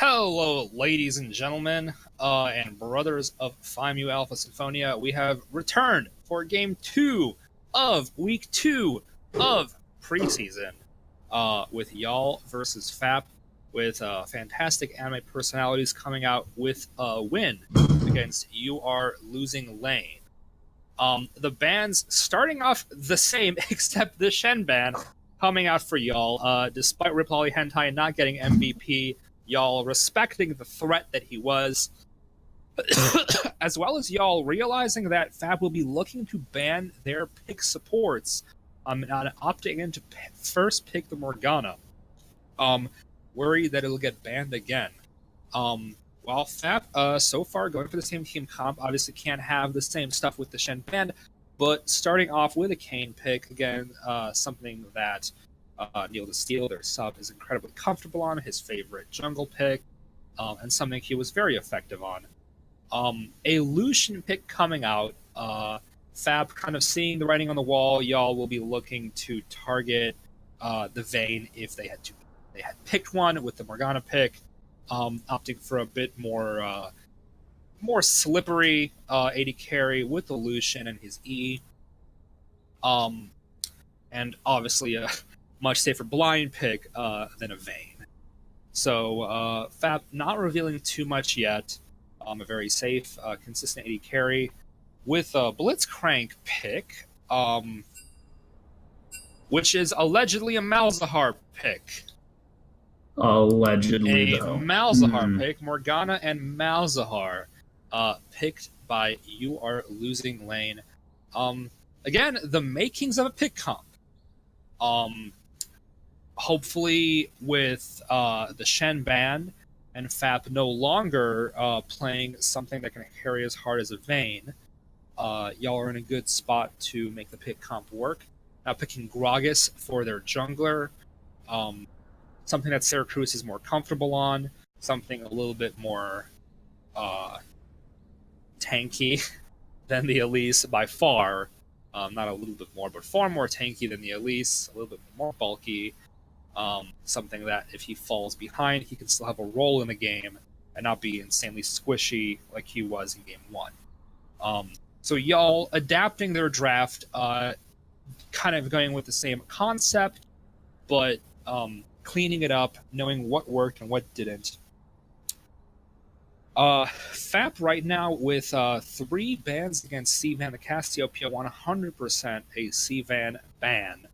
Hello, ladies and gentlemen, and brothers of Phi Mu Alpha Symphonia. We have returned for Game 2 of Week 2 of Preseason, with YALL versus FAP, with fantastic anime personalities coming out with a win against You Are Losing Lane. The bands starting off the same, except the Shen band coming out for YALL, despite Rip Lolly Hentai not getting MVP. YALL respecting the threat that he was, as well as YALL realizing that FAP will be looking to ban their pick supports, and opting in to first pick the Morgana, worried that it'll get banned again. While FAP, so far going for the same team comp, obviously can't have the same stuff with the Shen band, but starting off with a Kane pick, again, something that Neil the Steel, their sub, is incredibly comfortable on, his favorite jungle pick, and something he was very effective on. A Lucian pick coming out, Fab kind of seeing the writing on the wall. YALL will be looking to target the Vayne if they had picked one with the Morgana pick, opting for a bit more slippery AD carry with the Lucian and his E, and obviously a much safer blind pick than a Vayne. So Fab not revealing too much yet. A very safe, consistent AD carry with a Blitzcrank pick, which is allegedly a Malzahar pick. Allegedly, though. Malzahar pick, Morgana and Malzahar, picked by You Are Losing Lane. Again, the makings of a pick comp. Hopefully with the Shen ban and FAP no longer playing something that can carry as hard as a Vayne, y'all are in a good spot to make the pick comp work. Now picking Gragas for their jungler, something that Syracuse is more comfortable on, something a little bit more tanky than the Elise by far. Not a little bit more, but far more tanky than the Elise, a little bit more bulky. Something that if he falls behind, he can still have a role in the game and not be insanely squishy like he was in Game 1. So y'all adapting their draft, kind of going with the same concept, but cleaning it up, knowing what worked and what didn't. FAP right now with 3 bans against C-Van. The Cassiopeia 100% a C-Van ban.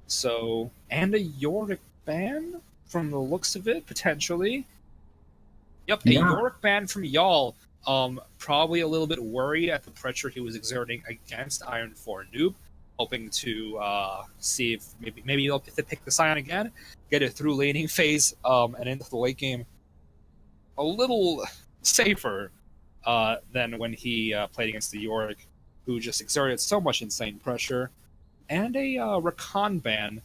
So, and a Yorick ban from the looks of it, potentially. Yep, a Yorick ban from y'all. Probably a little bit worried at the pressure he was exerting against Iron 4 Noob, hoping to see if maybe if they pick the Scion again, get it through laning phase, and into the late game a little safer than when he played against the Yorick, who just exerted so much insane pressure. And a Rakan ban,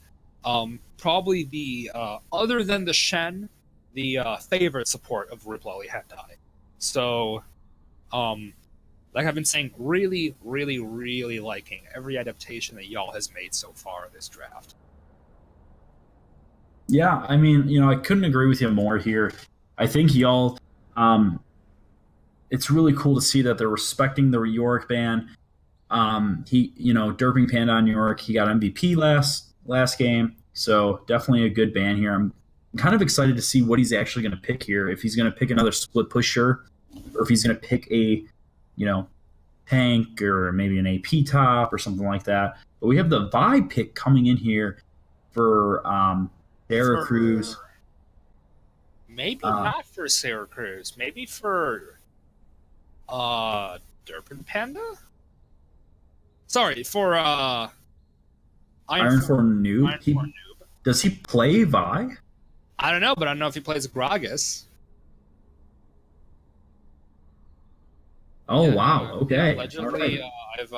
probably the, other than the Shen, the favorite support of Rip Lolly Hentai. So, like I've been saying, really, really, really liking every adaptation that y'all has made so far this draft. Yeah, I mean, I couldn't agree with you more here. I think y'all, it's really cool to see that they're respecting the Yorick ban. He, Derping Panda on New York, he got MVP last game, so definitely a good ban here. I'm kind of excited to see what he's actually going to pick here. If he's going to pick another split pusher, or if he's going to pick a, tank or maybe an AP top or something like that. But we have the Vi pick coming in here for Syracuse. Maybe not for Syracuse. Maybe for Derpin Panda? Sorry, for Iron 4 Noob. Does he play Vi? I don't know, but I don't know if he plays Gragas. Oh, yeah, wow. Okay. Allegedly, right. I've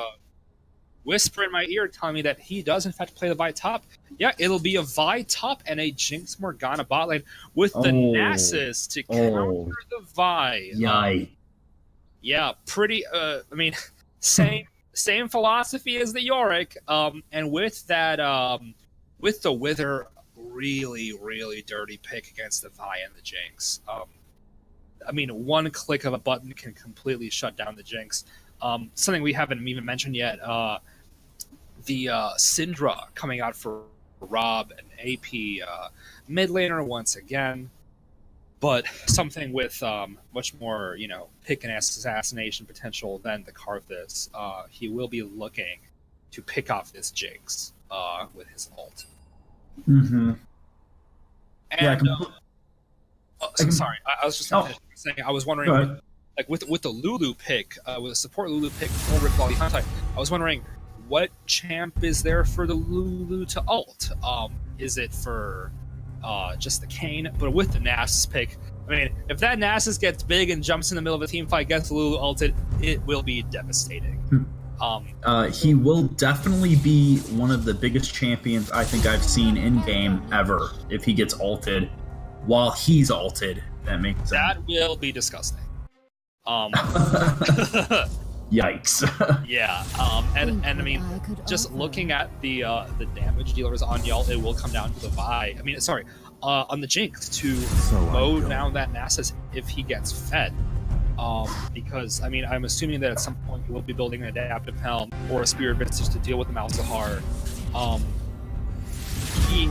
whisper in my ear telling me that he does, in fact, play the Vi top. Yeah, it'll be a Vi top and a Jinx Morgana bot lane with the Nasus to counter the Vi. Yikes. Yeah, pretty, same philosophy as the Yorick, and with that, with the Wither really, really dirty pick against the Vi and the Jinx. I mean, one click of a button can completely shut down the Jinx. Something we haven't even mentioned yet, the Syndra coming out for Rob and AP mid laner once again, but something with much more, pick and assassination potential than the Karthus. He will be looking to pick off this Jinx with his ult. Mm-hmm. And sorry, I was just saying. I was wondering, with the Lulu pick, with a support Lulu pick for Rip Volley Hunter, I was wondering what champ is there for the Lulu to ult. Is it for just the Kayn? But with the Nasus pick, I mean, if that Nasus gets big and jumps in the middle of a team fight, gets Lulu ulted, it will be devastating. He will definitely be one of the biggest champions I think I've seen in game ever. If he gets ulted while he's ulted, that makes sense. That will be disgusting. Yikes. Yeah. And I mean, just looking at the damage dealers on YALL, it will come down to the Vi. I mean, sorry, on the Jinx to mow down that Nasus if he gets fed. Because, I mean, I'm assuming that at some point he will be building an Adaptive Helm or a Spirit Visage to deal with the Malzahar.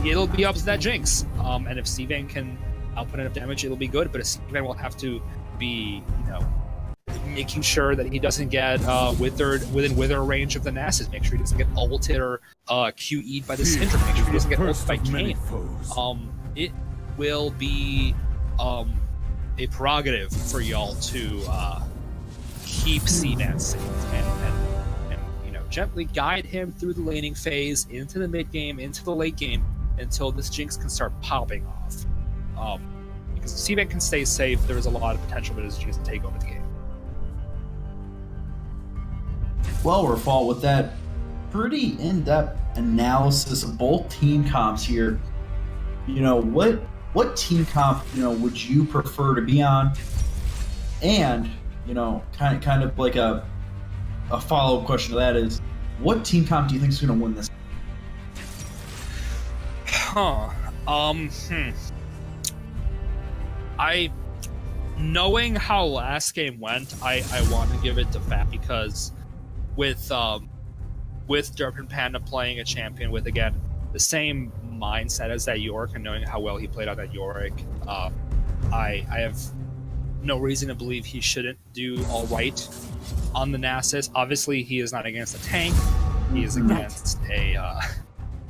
It'll be up to that Jinx. And if Sylvain can output enough damage, it'll be good. But Sylvain will have to be, making sure that he doesn't get within wither range of the Nasus. Make sure he doesn't get ulted or QE'd by the Syndra. Make sure he doesn't get ulted by Kayn. It will be a prerogative for YALL to keep Sylvain safe and gently guide him through the laning phase into the mid game, into the late game, until this Jinx can start popping off. Because if Sylvain can stay safe, there is a lot of potential for this Jinx to take over the game. Well, Rafal, with that pretty in-depth analysis of both team comps here, what team comp would you prefer to be on? And kind of like a follow-up question to that is, what team comp do you think is going to win this? Knowing how last game went, I want to give it to FAP because with Derpin Panda playing a champion with, again, the same mindset as that Yorick and knowing how well he played on that Yorick, I have no reason to believe he shouldn't do all right on the Nasus. Obviously, he is not against a tank. He is against a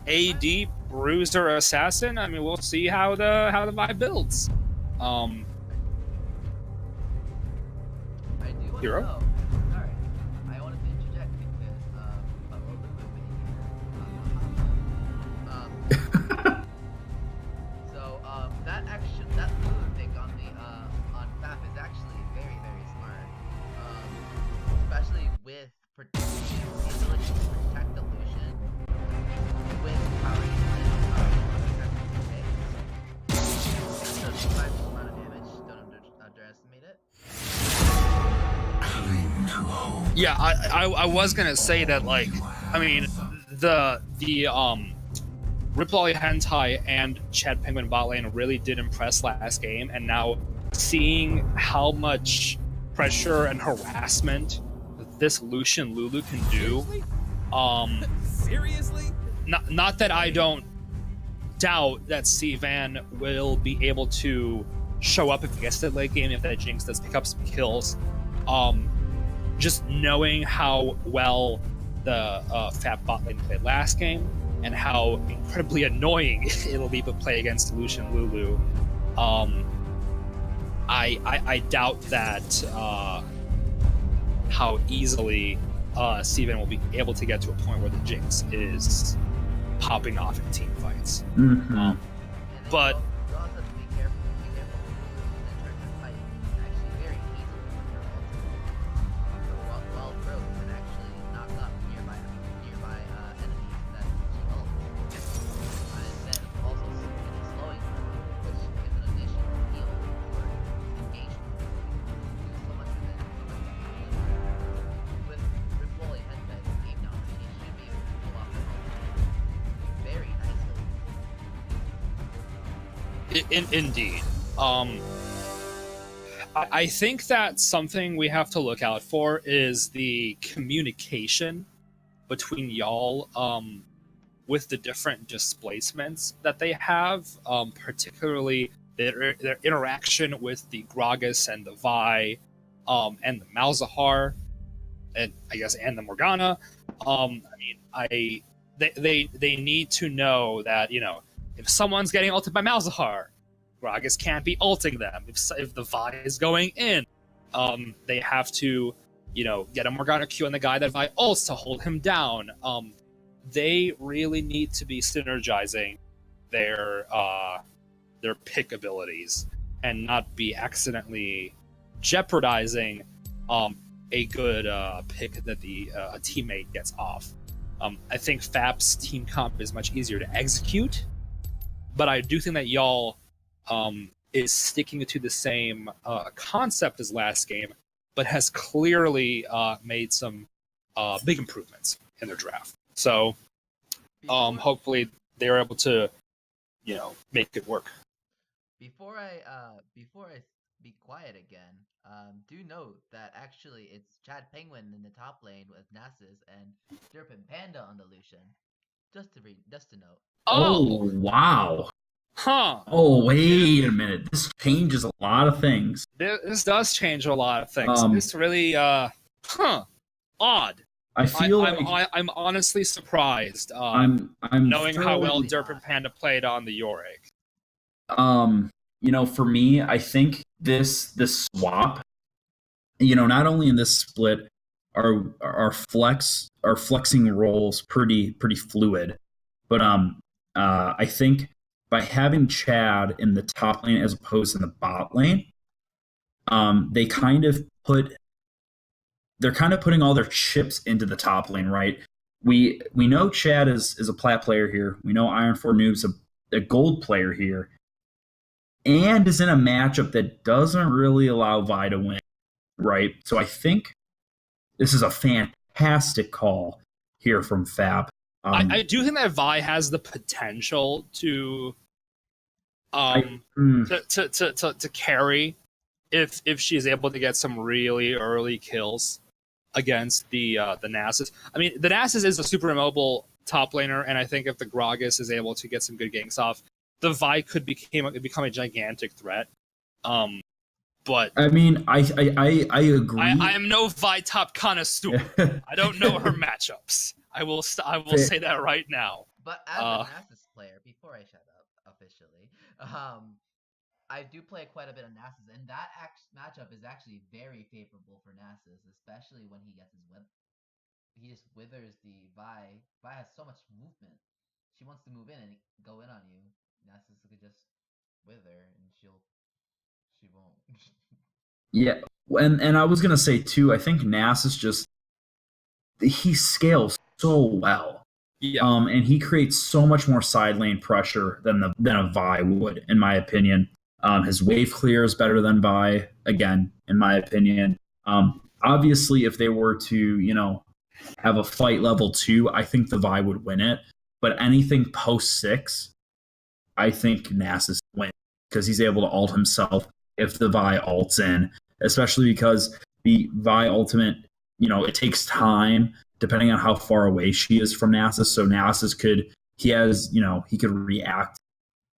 AD bruiser assassin. I mean, we'll see how the vibe builds. Hero? That Lulu pick on FAP is actually very, very smart. Especially with the ability to protect the Lucian with power so 5 amount of damage, don't underestimate it. Yeah, I was gonna say that, like, I mean, the Ripplolly Hentai and Chad Penguin bot lane really did impress last game, and now seeing how much pressure and harassment this Lucian Lulu can do, Seriously? Not that I don't doubt that Sylvain will be able to show up if he gets to the late game, if that Jinx does pick up some kills. Just knowing how well the FAP bot lane played last game, and how incredibly annoying it'll be to play against Lucian Lulu, I doubt that how easily Sylvain will be able to get to a point where the Jinx is popping off in team fights. Mm-hmm. But You also have to be careful in terms of fighting. It's actually very easy when you're ultimate. So while Bro can actually knock up nearby enemies that she ults. And then also slowing them, which is an additional heal for engagement. Do so much of it. With Ripplolly Hentai game down, he should be able to pull off the ult very nicely. Indeed. I think that something we have to look out for is the communication between y'all with the different displacements that they have, particularly their interaction with the Gragas and the Vi, and the Malzahar, and I guess and the Morgana. They need to know that, if someone's getting ulted by Malzahar, Gragas can't be ulting them. If the Vi is going in, they have to, get a Morgana Q on the guy that Vi ults to hold him down. They really need to be synergizing their pick abilities and not be accidentally jeopardizing a good pick that a teammate gets off. I think FAP's team comp is much easier to execute, but I do think that YALL is sticking to the same concept as last game, but has clearly made some big improvements in their draft. So hopefully they're able to, make it work. Before I be quiet again, do note that actually it's Chad Penguin in the top lane with Nasus and Derpin Panda on the Lucian. Just to note. Oh, wow. Huh. Oh, wait a minute. This changes a lot of things. This does change a lot of things. It's really odd. I feel I'm honestly surprised. I'm knowing how well thoroughly Derpin not. Panda played on the Yorick. For me, I think this swap, not only in this split are flexing roles pretty fluid, but I think by having Chad in the top lane as opposed to the bot lane, they're kind of putting all their chips into the top lane, right? We know Chad is a plat player here. We know Iron 4 Noob's a gold player here, and is in a matchup that doesn't really allow Vi to win, right? So I think this is a fantastic call here from FAP. I do think that Vi has the potential to to carry if she's able to get some really early kills against the Nasus. I mean, the Nasus is a super immobile top laner, and I think if the Gragas is able to get some good ganks off, the Vi could become a gigantic threat. But I mean, I agree. I am no Vi top connoisseur. I don't know her matchups. I will say that right now. But as a Nasus player, before I shut up officially, I do play quite a bit of Nasus, and that matchup is actually very favorable for Nasus, especially when he gets his web. He just withers the Vi. Vi has so much movement. She wants to move in and go in on you. Nasus could just wither, and she won't. Yeah, and I was gonna say too. I think Nasus he scales so well. Yeah. And he creates so much more side lane pressure than a Vi would, in my opinion. His wave clear is better than Vi, again, in my opinion. Obviously, if they were to, have a fight level 2, I think the Vi would win it. But anything post 6, I think Nasus wins because he's able to ult himself if the Vi ults in, especially because the Vi ultimate, it takes time depending on how far away she is from Nasus. So Nasus he could react,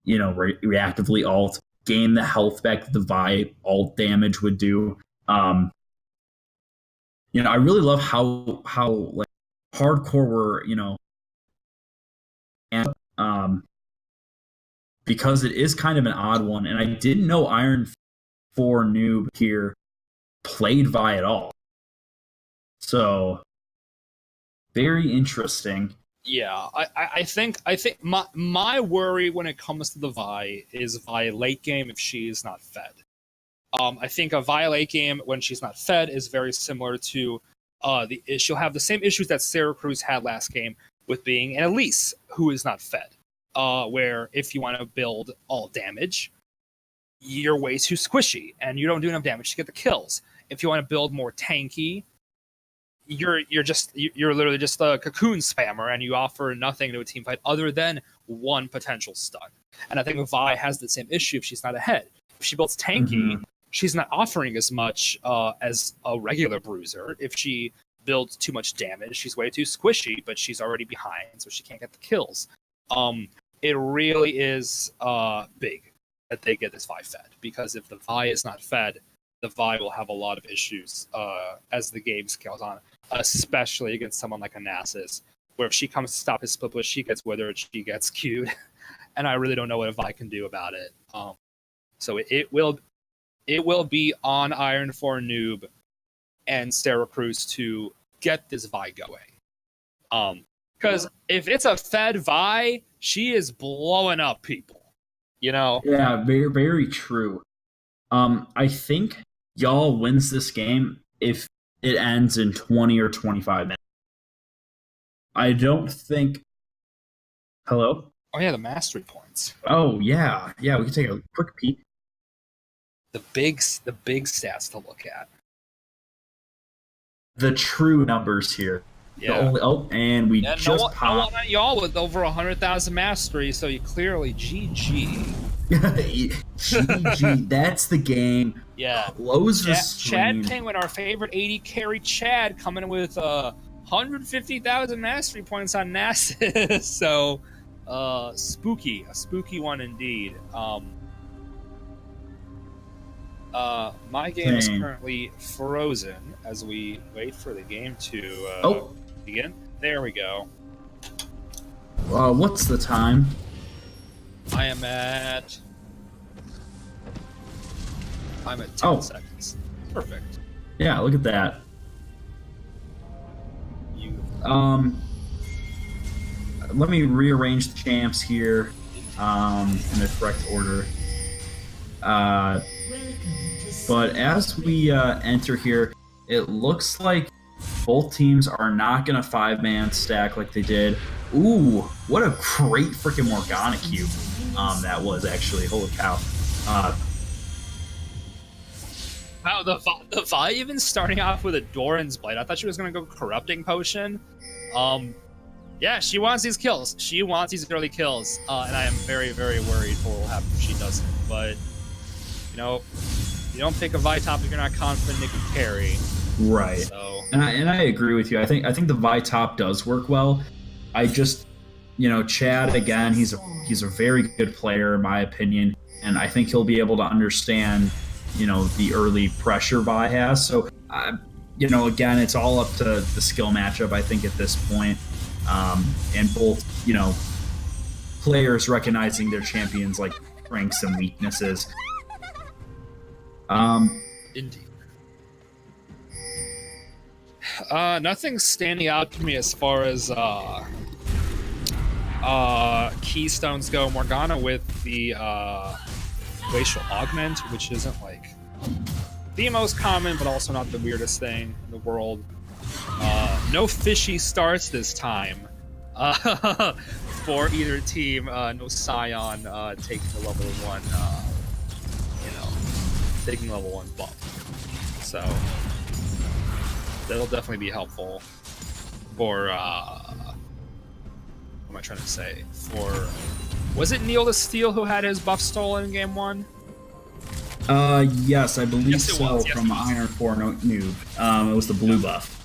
reactively ult, gain the health back that the Vi ult damage would do. I really love how like hardcore we're, and because it is kind of an odd one, and I didn't know Iron 4 Noob here played Vi at all. So very interesting. Yeah, I think my worry when it comes to the Vi is Vi late game if she's not fed. I think a Vi late game when she's not fed is very similar to she'll have the same issues that Sarah Cruz had last game with being an Elise who is not fed. Where if you want to build all damage, you're way too squishy and you don't do enough damage to get the kills. If you want to build more tanky, you're literally just a cocoon spammer and you offer nothing to a team fight other than one potential stun. And I think Vi has the same issue if she's not ahead. If she builds tanky, she's not offering as much as a regular bruiser. If she builds too much damage, she's way too squishy, but she's already behind, so she can't get the kills. It really is big that they get this Vi fed, because if the Vi is not fed, the Vi will have a lot of issues as the game scales on, especially against someone like Anasis, where if she comes to stop his split push, she gets withered, she gets queued, and I really don't know what a Vi can do about it. So it will be on Iron 4 Noob and Sarah Cruz to get this Vi going. Because if it's a fed Vi, she is blowing up people. Yeah, very, very true. I think YALL wins this game if it ends in 20 or 25 minutes. I don't think... Hello? Oh yeah, the mastery points. Oh yeah, we can take a quick peek. The big stats to look at. The true numbers here. Yeah. And we just popped. YALL with over 100,000 mastery, so you clearly GG. GG, that's the game. Yeah. Close the stream. Chad Penguin, our favorite 80 carry Chad, coming in with 150,000 mastery points on Nasus. So, a spooky one indeed. My game is currently frozen as we wait for the game to begin. There we go. What's the time? I am at 10 seconds. Perfect. Yeah, look at that. Let me rearrange the champs here in the correct order. But as we enter here, it looks like both teams are not going to 5-man stack like they did. Ooh, what a great freaking Morgana cube that was, actually. Holy cow. Wow, the Vi even starting off with a Doran's Blade. I thought she was going to go Corrupting Potion. Yeah, she wants these kills. She wants these early kills. And I am very, very worried for what will happen if she doesn't. But, you know, you don't pick a Vi top if you're not confident it can carry. Right. So. And I agree with you. I think the Vi top does work well. I just, Chad, again, he's a very good player in my opinion, and I think he'll be able to understand, the early pressure Vi has. So, again, it's all up to the skill matchup, I think, at this point. And both, players recognizing their champions' like strengths and weaknesses. Indeed. Nothing's standing out to me as far as keystones go. Morgana with the glacial augment, which isn't like the most common, but also not the weirdest thing in the world. No fishy starts this time for either team. No Scion taking the level 1, taking level 1 bump. So that'll definitely be helpful for what am I trying to say? Was it Neil the Steel who had his buff stolen in game 1? Yes, I believe so. Yes, from Iron 4 Noob. It was the blue buff.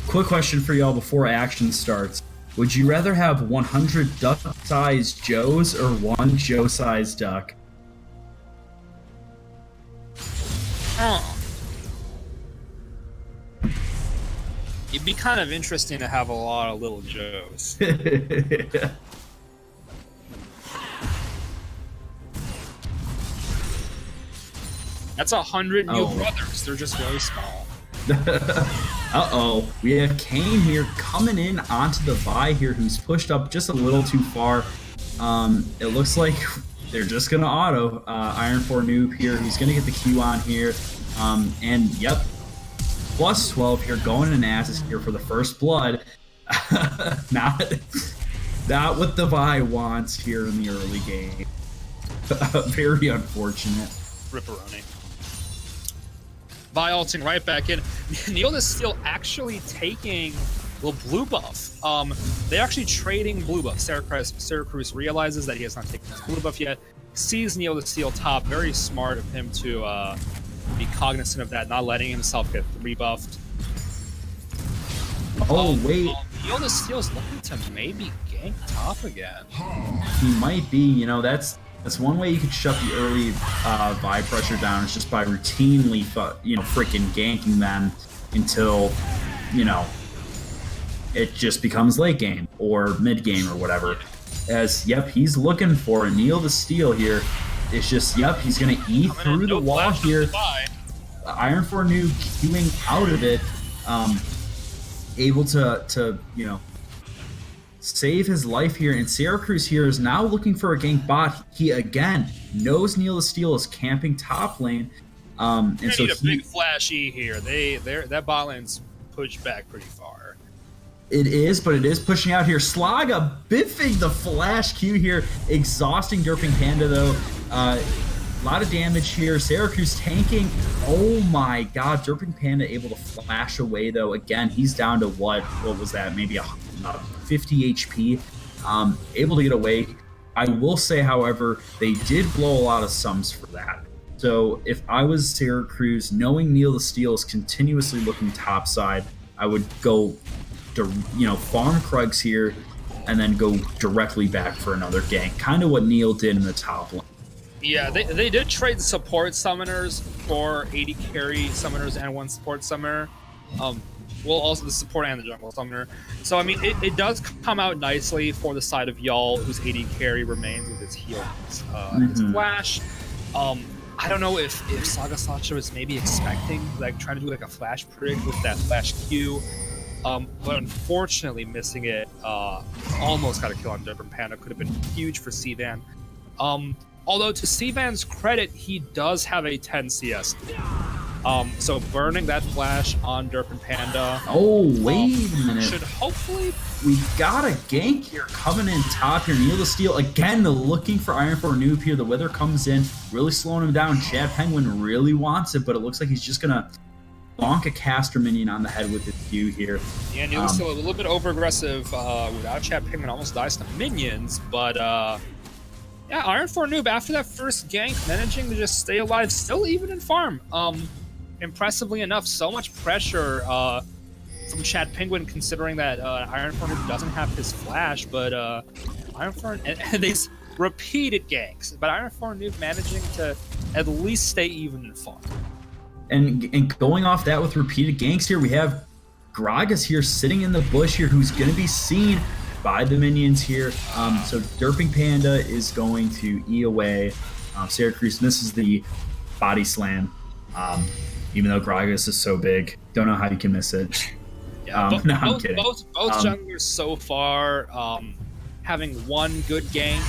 Quick question for y'all before action starts. Would you rather have 100 duck-sized Joes or 1 Joe-sized duck? It'd be kind of interesting to have a lot of little Joes. That's 100 new brothers. They're just very small. Uh-oh. We have Kane here coming in onto the Vi here, who's pushed up just a little too far. It looks like they're just going to auto. Iron 4 Noob here, who's going to get the Q on here. And, yep, plus 12 here, going in Nasus here for the first blood. Not what the Vi wants here in the early game. Very unfortunate. Ripperoni. Vi ulting right back in. Neil is still actually taking Well, blue buff. They're actually trading blue buff. Syracuse realizes that he has not taken his blue buff yet. Sees Neil the Steel top. Very smart of him to be cognizant of that, not letting himself get rebuffed. Oh, wait. Neil the Steel's looking to maybe gank top again. He might be. You know, that's one way you could shut the early vibe pressure down. Is just by routinely, freaking ganking them until, it just becomes late game or mid game or whatever. As, yep, he's looking for it. Neil the Steel here. It's just, yep, he's going to eat through the wall here. Iron for Noob queuing out of it. Able to save his life here. And Syracuse here is now looking for a gank bot. He, again, knows Neil the Steel is camping top lane. And so need a big flashy here. That bot lane's pushed back pretty far. It is, but it is pushing out here. Slaga biffing the flash Q here, exhausting Derping Panda though. A lot of damage here. Syracuse tanking. Oh my god, Derping Panda able to flash away though. Again, he's down to what was that? Maybe a 50 HP. Able to get away. I will say, however, they did blow a lot of sums for that. So if I was Syracuse, knowing Neil the Steel is continuously looking topside, I would go farm Krugs here and then go directly back for another gank. Kind of what Neil did in the top lane. Yeah, they did trade support summoners for 80 carry summoners and one support summoner. Well, also the support and the jungle summoner. So, I mean, it does come out nicely for the side of YALL, whose 80 carry remains with his heals. His flash. I don't know if Saga Sacha was maybe expecting, trying to do a flash prig with that flash Q. But unfortunately missing it, almost got a kill on Derping Panda. Could have been huge for Cvan. Although to Cvan's credit, he does have a 10 CS. So burning that flash on Derping Panda. Oh, wait a minute. Should hopefully... We got a gank here coming in top here. Neil the Steel, again, looking for Iron for a Noob here. The Wither comes in, really slowing him down. Chad Penguin really wants it, but it looks like he's just going to bonk a caster minion on the head with his Q here. Yeah, Neil is still a little bit over-aggressive without Chad Penguin. Almost dies to minions, but yeah, Iron for a Noob, after that first gank, managing to just stay alive, still even in farm. Impressively enough, so much pressure from Chad Penguin, considering that Iron for a Noob doesn't have his flash, but Iron for and these repeated ganks, but Iron for a Noob managing to at least stay even in farm. And going off that with repeated ganks here, we have Gragas here sitting in the bush here, who's going to be seen by the minions here. So Derping Panda is going to E away. Syracuse misses the body slam, even though Gragas is so big. Don't know how you can miss it. Yeah, I'm kidding. Both junglers so far having one good gank.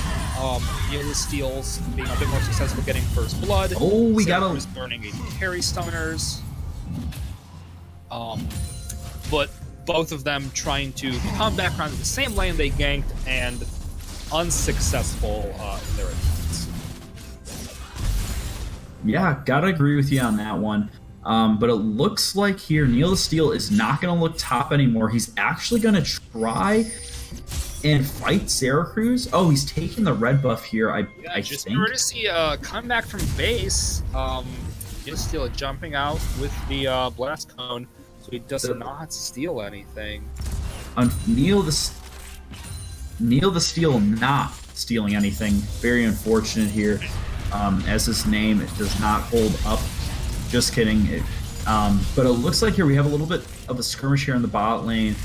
Neil the Steel's being a bit more successful getting first blood. Oh, we got a burning 80 carry summoners. But both of them trying to come back around to the same lane they ganked and unsuccessful in their attempts. Yeah, gotta agree with you on that one. But it looks like here Neil the Steel is not going to look top anymore. He's actually going to try and fight Syracuse. Oh, he's taking the red buff here, I just think. courtesy come back from base. Neil the Steel jumping out with the blast cone, so he does not steal anything. Neil the Steel not stealing anything. Very unfortunate here. As his name, it does not hold up. Just kidding. But it looks like here we have a little bit of a skirmish here in the bot lane.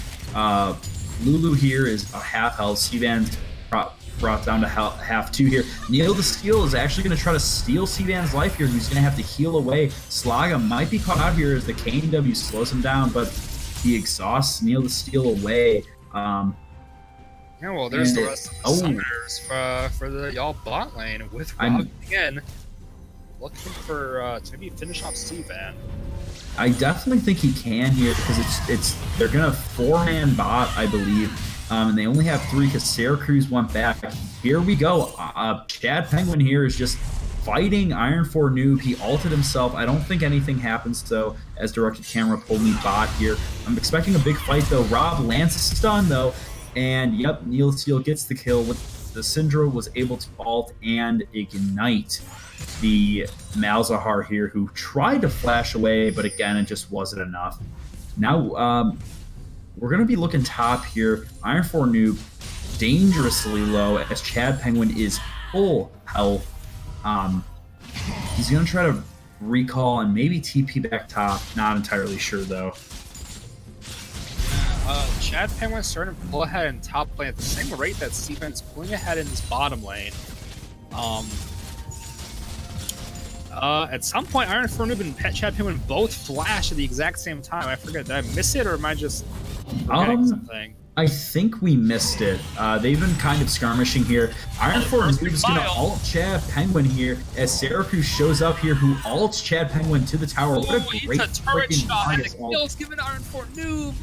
Lulu here is a half health. Cvan brought down to half 2 here. Neil the Steel is actually going to try to steal Cvan's life here. He's going to have to heal away. Slaga might be caught out here as the KW slows him down, but he exhausts Neil the Steel away. Yeah, well, there's the rest of the summoners for the YALL bot lane with Rob again looking for to maybe finish off Cvan. I definitely think he can here because they're gonna 4-man bot, I believe, and they only have 3 because Syracuse went back. Here we go. Chad Penguin here is just fighting Iron 4 Noob. He ulted himself. I don't think anything happens, though, as directed camera pulled me bot here. I'm expecting a big fight, though. Rob lands a stun, though, and yep, Neil Steele gets the kill. With the Syndra was able to ult and ignite the Malzahar here, who tried to flash away, but again, it just wasn't enough. Now, we're going to be looking top here. Iron 4 Noob dangerously low as Chad Penguin is full health. He's going to try to recall and maybe TP back top. Not entirely sure, though. Chad Penguin starting to pull ahead in top lane at the same rate that Steven's pulling ahead in his bottom lane. At some point, Iron 4 Noob and Chad Penguin both flash at the exact same time. I forget, did I miss it or am I just forgetting something? I think we missed it. They've been kind of skirmishing here. Iron 4 Noob is going to ult Chad Penguin here as Syracuse shows up here, who ults Chad Penguin to the tower. What a great turret shot, and the ult. kill's given Iron 4 Noob.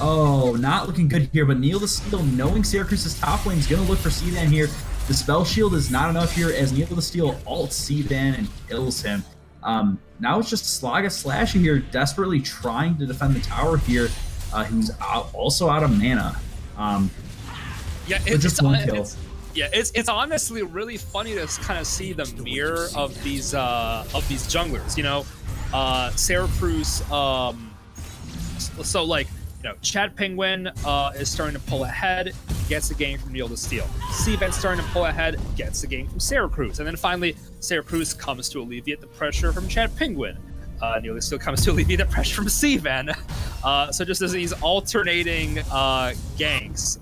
Oh, not looking good here, but Neil the Steel, knowing Syracuse's top lane, is going to look for C-Van here. The spell shield is not enough here as Neil the Steel ults C-Van and kills him. Now it's just Slaga Slashy here, desperately trying to defend the tower here, who's also out of mana. Yeah, it's honestly really funny to kind of see the mirror of these junglers. You know, Syracuse. So like, you know, Chad Penguin is starting to pull ahead, gets the game from Neil the Steel. C-Van's starting to pull ahead, gets the game from Syracuse, and then finally Syracuse comes to alleviate the pressure from Chad Penguin. Neil the Steel comes to alleviate the pressure from C-Van. So just as these alternating ganks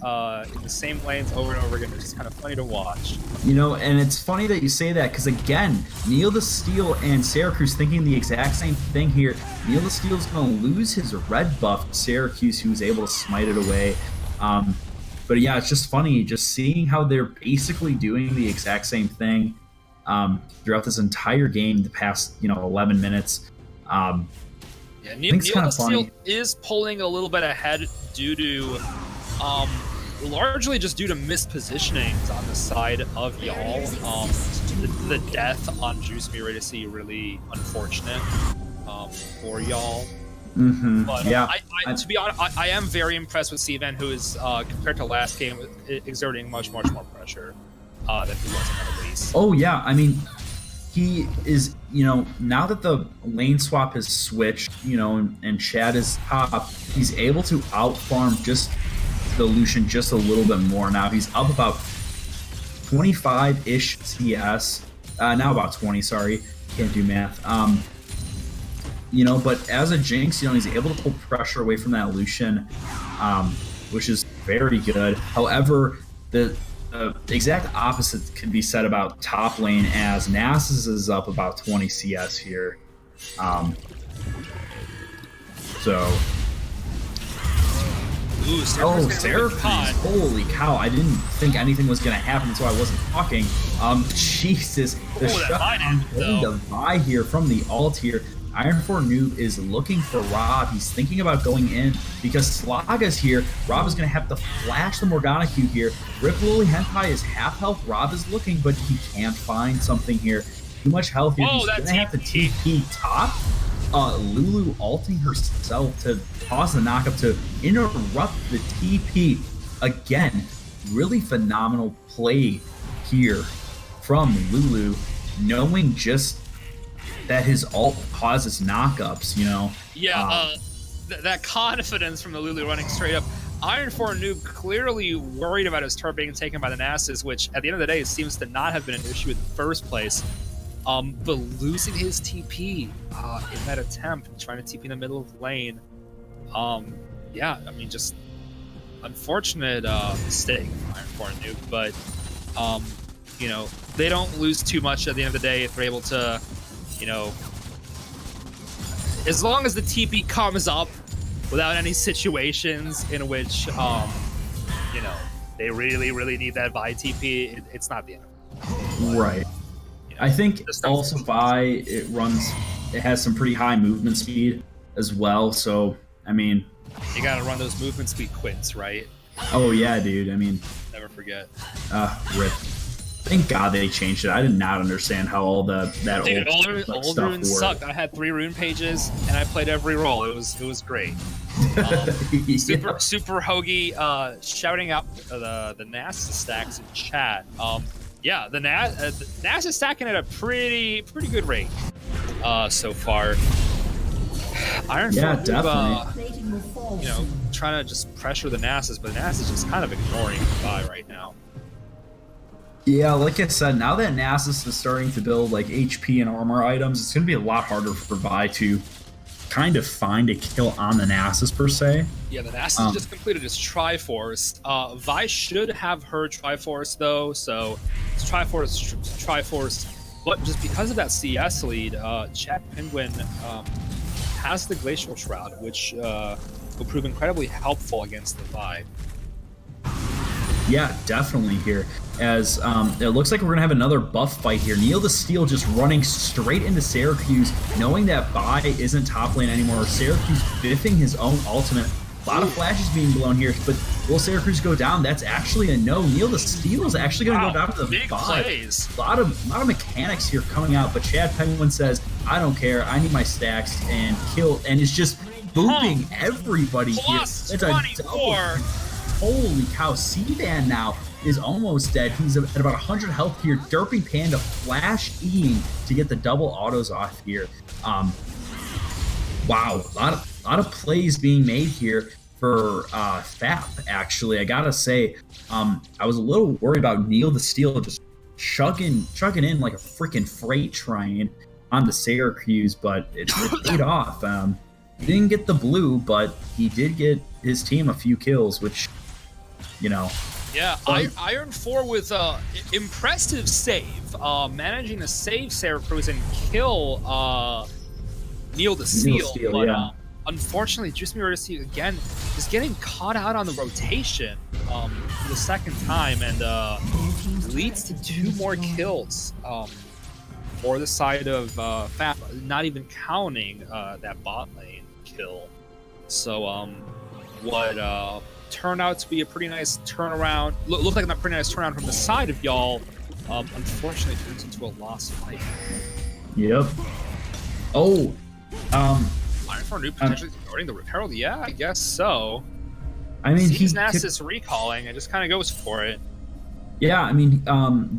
in the same lanes over and over again, it's just kind of funny to watch. You know, and it's funny that you say that because, again, Neil the Steel and Syracuse thinking the exact same thing here. Neil the Steel's going to lose his red buff to Syracuse, who's able to smite it away. But yeah, it's just funny just seeing how they're basically doing the exact same thing throughout this entire game, the past 11 minutes. Yeah, Neil the Steel is pulling a little bit ahead due to, largely just due to mispositionings on the side of YALL. The death on Juice Miracy really unfortunate for YALL. But yeah, to be honest, I am very impressed with C-Van, who is, compared to last game, exerting much more pressure than he was in Elise. Oh yeah, I mean, he is, now that the lane swap has switched, and Chad is top, he's able to outfarm just the Lucian just a little bit more now. He's up about 25-ish CS, now about 20, sorry, can't do math. But as a Jinx, he's able to pull pressure away from that Lucian, which is very good. However, the exact opposite can be said about top lane, as Nasus is up about 20 CS here. Syracuse, holy cow, I didn't think anything was going to happen, so I wasn't talking. Jesus, the shutdown going to buy here from the ult here. Iron 4 Noob is looking for Rob. He's thinking about going in because Slaga's here. Rob is going to have to flash the Morgana Q here. Rip Lily Hentai is half health. Rob is looking, but he can't find something here. Too much health here. He's going to have to TP top. Lulu ulting herself to cause the knockup to interrupt the TP. Again, really phenomenal play here from Lulu, knowing just that his ult causes knockups, Yeah, that confidence from the Lulu running straight up. Iron 4 Noob clearly worried about his turret being taken by the Nasus, which at the end of the day seems to not have been an issue in the first place. But losing his TP in that attempt and trying to TP in the middle of the lane, yeah, I mean, just unfortunate mistake from Iron 4 Noob, but they don't lose too much at the end of the day if they're able to, as long as the TP comes up without any situations in which, they really need that Vi TP, it's not the end. Right. I think also Vi, it has some pretty high movement speed as well, so, I mean... You gotta run those movement speed quints, right? Oh yeah, dude, I mean... Never forget. Rip. Thank God they changed it. I did not understand how all that Dude, old old stuff runes worked. sucked. I had 3 rune pages, and I played every role. It was great. Yeah. Super Hoagie shouting out the NASA stacks in chat. Yeah, the NASA is stacking at a pretty good rate so far. Iron Yeah, Form, definitely. trying to just pressure the NASAs, but the NASA's just kind of ignoring Vi right now. Yeah, like I said, now that Nasus is starting to build like HP and armor items, it's going to be a lot harder for Vi to kind of find a kill on the Nasus per se. Yeah, the Nasus just completed his Triforce. Vi should have her Triforce though, so it's Triforce. But just because of that CS lead, Chad Penguin has the Glacial Shroud, which will prove incredibly helpful against the Vi. Yeah, definitely here. As it looks like we're going to have another buff fight here. Neil the Steel just running straight into Syracuse, knowing that Vi isn't top lane anymore. Syracuse biffing his own ultimate. A lot of flashes being blown here, but will Syracuse go down? That's actually a no. Neil the Steel is actually going to go down to the big Vi. plays. A lot of mechanics here coming out, but Chad Penguin says, I don't care, I need my stacks, and kill, and is just booping everybody here. Plus That's a 24. double. Holy cow, C-Van now is almost dead. He's at about 100 health here. Derpy Panda flash E'ing to get the double autos off here. Wow, a lot of plays being made here for FAP, actually. I gotta say, I was a little worried about Neil the Steel just chugging in like a freaking freight train onto Syracuse, but it paid off. He didn't get the blue, but he did get his team a few kills, which, Yeah, Iron 4 with impressive save, managing to save Syracuse and kill Neil the Steel. But yeah. unfortunately, Juice Me to see again is getting caught out on the rotation for the second time, and leads to 2 more kills for the side of FAP, not even counting that bot lane kill. So what turned out to be a pretty nice turnaround. Looked like a pretty nice turnaround from the side of YALL. Unfortunately, turns into a lost fight. Yep. Oh, Iron for Noob potentially ignoring the Rip Herald. Yeah, I guess so. I mean, sees Nasus recalling and just kind of goes for it. Yeah, I mean,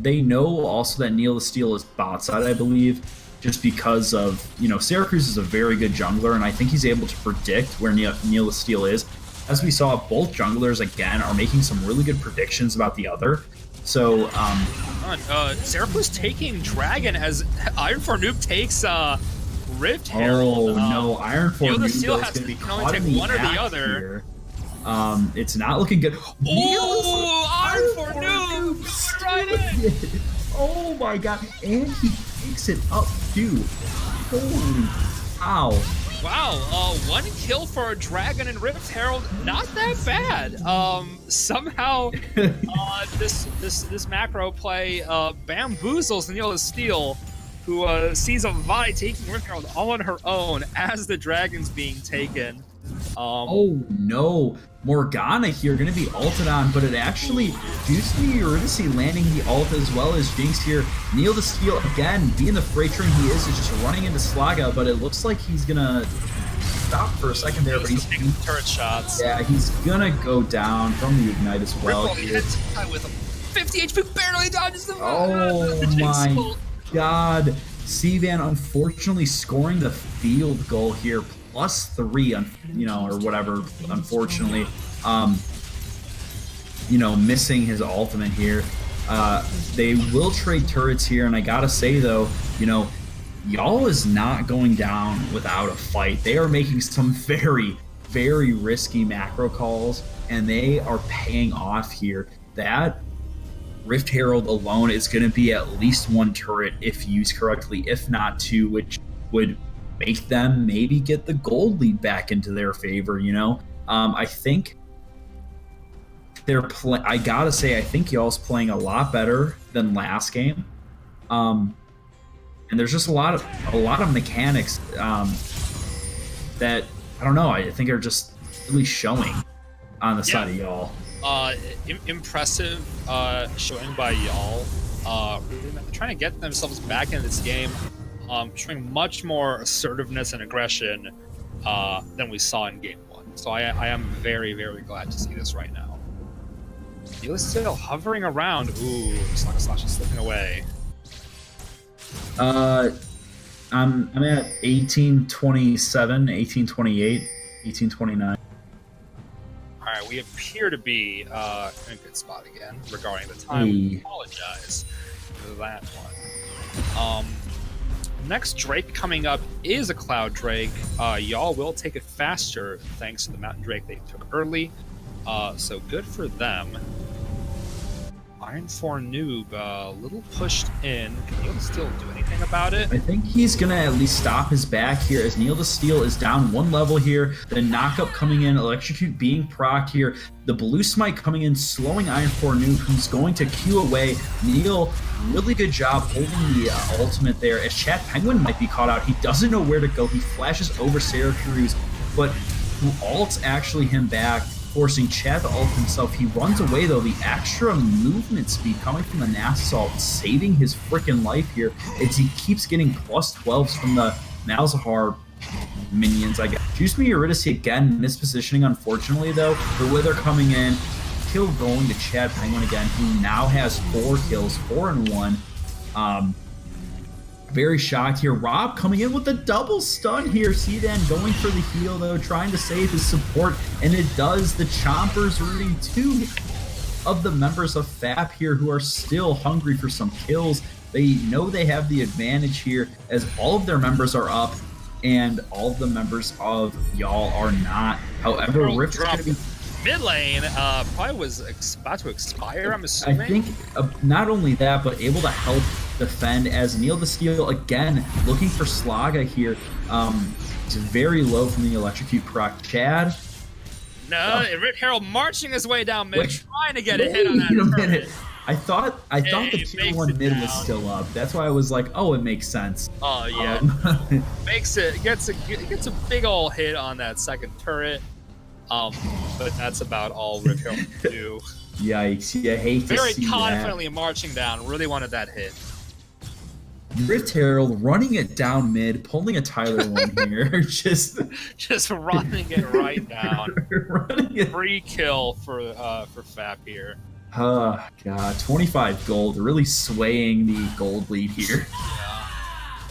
they know also that Neil the Steel is bot side, I believe, just because of, Syracuse is a very good jungler, and I think he's able to predict where Neil the Steel is. As we saw, both junglers, again, are making some really good predictions about the other. So, Syracuse taking Dragon as Iron for Noob takes Rift Herald. Oh, no, Iron for Neil the Noob Steel is has going to be can only caught take in the one or the act other. here. It's not looking good. Oh, Iron for Noob! Right in! Oh my god, and he picks it up too. Holy cow. Wow, 1 kill for a Dragon and Rift Herald, not that bad. Somehow, this macro play bamboozles Neil the Steel, who sees a Vi taking Rift Herald all on her own as the Dragon's being taken. Oh no, Morgana here going to be ulted on, but it actually, Juice Me Eurydice landing the ult as well as Jinx here. Neil the Steel, again, being the freight train he is just running into Slaga, but it looks like he's going to stop for a second there, but he's taking turret shots. Yeah, he's going to go down from the Ignite as well. With him. 50 HP, barely dodges the Oh my god. C-Van unfortunately scoring the field goal here, +3, or whatever, unfortunately. Missing his ultimate here. They will trade turrets here, and I gotta say, though, YALL is not going down without a fight. They are making some very, very risky macro calls, and they are paying off here. That Rift Herald alone is going to be at least 1 turret if used correctly, if not 2, which would make them maybe get the gold lead back into their favor, I think I gotta say, I think y'all's playing a lot better than last game. And there's just a lot of mechanics that, I don't know, I think are just really showing on the side of y'all. Impressive showing by YALL. trying to get themselves back into this game, showing much more assertiveness and aggression than we saw in Game 1. So I am very, very glad to see this right now. He was still hovering around. Ooh, Slash is slipping away. I'm at 1827, 1828, 1829. All right, we appear to be in a good spot again regarding the time. We apologize for that one. Next Drake coming up is a Cloud Drake. Y'all will take it faster thanks to the Mountain Drake they took early. So good for them. Iron 4 Noob, a little pushed in. Can Neil still do anything about it? I think he's going to at least stop his back here as Neil the Steel is down one level here. The knockup coming in, Electrocute being proc here. The Blue Smite coming in, slowing Iron 4 Noob, who's going to Q away. Neil, really good job holding the ultimate there as Chad Penguin might be caught out. He doesn't know where to go. He flashes over Syracuse, but who ults actually him back, forcing Chad to ult himself. He runs away though. The extra movement speed coming from the Nass Assault, saving his freaking life here as he keeps getting plus 12s from the Malzahar minions, I guess. Juice Me Eurydice again, mispositioning unfortunately though. The Wither coming in, kill going to Chad Penguin again, who now has 4 kills, 4 and 1. Very shocked here. Rob coming in with a double stun here. Sedan going for the heal though, trying to save his support, and it does. The Chompers rooting 2 of the members of FAP here who are still hungry for some kills. They know they have the advantage here as all of their members are up and all of the members of YALL are not. However, Rift is going to be... Mid lane probably was about to expire, I'm assuming. I think not only that, but able to help defend as Neil the Steel again looking for Slaga here. It's very low from the Electrocute proc. Chad. No, Rip Harold marching his way down mid, trying to get a hit on that. Wait a minute. I thought the tier 1 mid was still up. That's why I was like, oh, it makes sense. Oh yeah, gets a big ol' hit on that second turret. But that's about all Rip Harold can do. Yikes! You hate to see Very that. confidently marching down. Really wanted that hit. Rift Herald running it down mid, pulling a Tyler one here, just running it right down. Running it. Free kill for FAP here. Oh god, 25 gold, really swaying the gold lead here.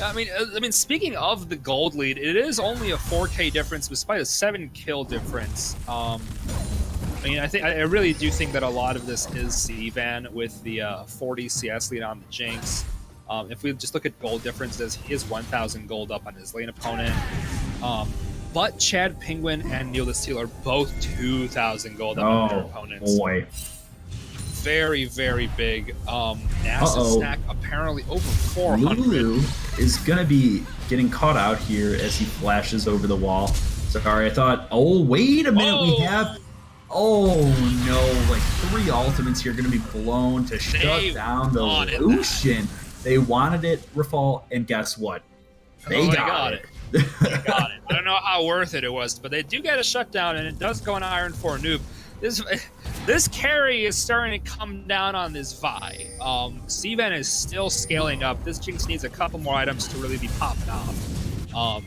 I mean, speaking of the gold lead, it is only a 4K difference, despite a 7 kill difference. I mean, I really do think that a lot of this is Cvan with the 40 CS lead on the Jinx. If we just look at gold differences, he is 1,000 gold up on his lane opponent. But Chad Penguin and Neil the Steel are both 2,000 gold up on their opponents. Boy. Very, very big. NASA stack apparently over 400. Lulu is going to be getting caught out here as he flashes over the wall. Sorry, I thought, oh, wait a minute, we have... Oh, no, like 3 ultimates here going to be blown to shut down the Lucian. They wanted it, Rafal, and guess what? They got it. They got it. I don't know how worth it was, but they do get a shutdown, and it does go on Iron 4 Noob. This carry is starting to come down on this Vi. Cvan is still scaling up. This Jinx needs a couple more items to really be popping off.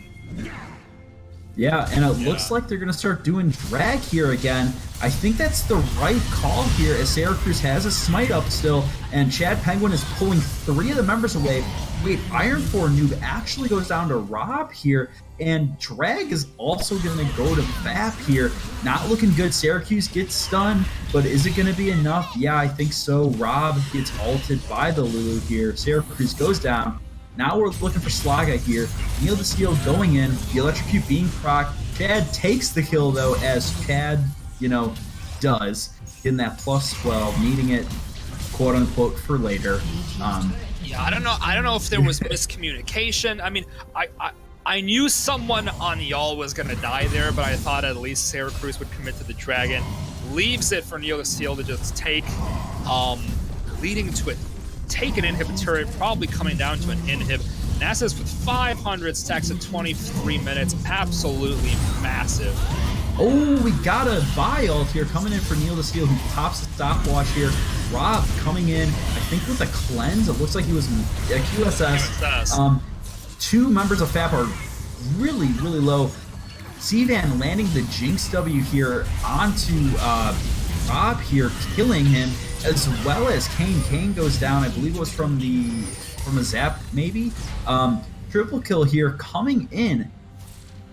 Yeah, and it looks like they're going to start doing drag here again. I think that's the right call here as Syracuse has a smite up still, and Chad Penguin is pulling 3 of the members away. Wait, Iron 4 Noob actually goes down to Rob here, and drag is also going to go to FAP here. Not looking good. Syracuse gets stunned, but is it going to be enough? Yeah, I think so. Rob gets ulted by the Lulu here. Syracuse goes down. Now we're looking for Slaga here. Neil the Steel going in. The Electrocute being proc. Chad takes the kill though, as Chad, does. Getting that plus 12, needing it, quote unquote, for later. Yeah, I don't know if there was miscommunication. I mean, I knew someone on YALL was gonna die there, but I thought at least Syracuse would commit to the dragon. Leaves it for Neil the Steel to just take, leading to it. Take an inhib turret, probably coming down to an inhib. NASA's with 500 stacks at 23 minutes. Absolutely massive. Oh, we got a Vi ult here coming in for Neil the Steel, who pops the stopwatch here. Rob coming in, I think with a cleanse. It looks like he was a QSS. Two members of FAP are really, really low. Sivan landing the Jinx W here onto Rob here, killing him, as well as Kane. Kane goes down, I believe it was from a zap, maybe. Triple kill here coming in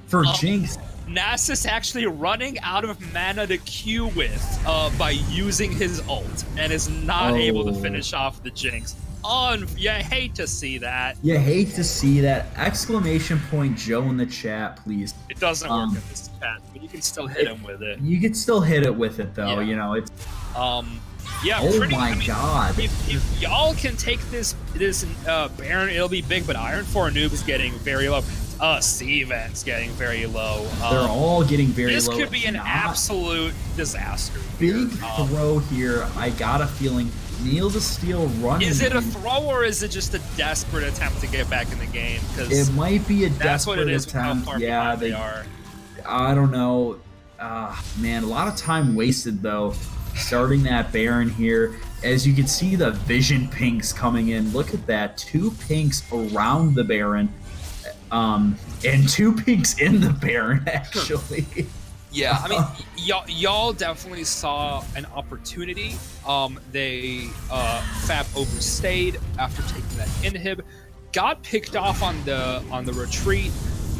for Jinx. Nasus actually running out of mana to Q with by using his ult, and is not able to finish off the Jinx. You hate to see that. You hate to see that. Exclamation point Joe in the chat, please. It doesn't work in this chat, but you can still hit him with it. You can still hit it with it, though. You know, it's... Yeah, oh my god. If y'all can take this Baron, it'll be big, but Iron 4 Noob is getting very low. Sivan's getting very low. They're all getting very low. This could be an absolute disaster. Big throw here. I got a feeling. Neil the Steel running. Is it a throw or is it just a desperate attempt to get back in the game? Because it might be a that's what it is attempt. How far yeah, they are. I don't know. Man, a lot of time wasted though. Starting that Baron here. As you can see the vision pinks coming in. Look at that. 2 pinks around the Baron. And 2 pinks in the Baron, actually. Yeah, I mean, y'all definitely saw an opportunity. FAP overstayed after taking that inhib, got picked off on the retreat,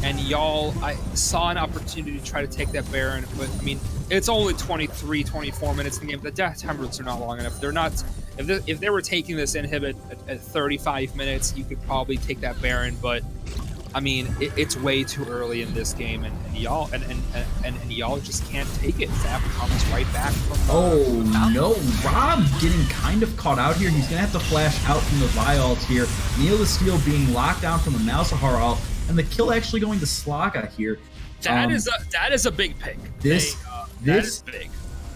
and I saw an opportunity to try to take that Baron. But I mean, it's only 23, 24 minutes in the game. The death timers are not long enough. They're not. If they were taking this inhib at 35 minutes, you could probably take that Baron, but. I mean, it's way too early in this game, and y'all just can't take it. FAP comes right back from no, Rob getting kind of caught out here. He's gonna have to flash out from the Vi ult here. Neil the Steel being locked down from the Malzahar ult, and the kill actually going to Slaga here. That is a big pick. This is big.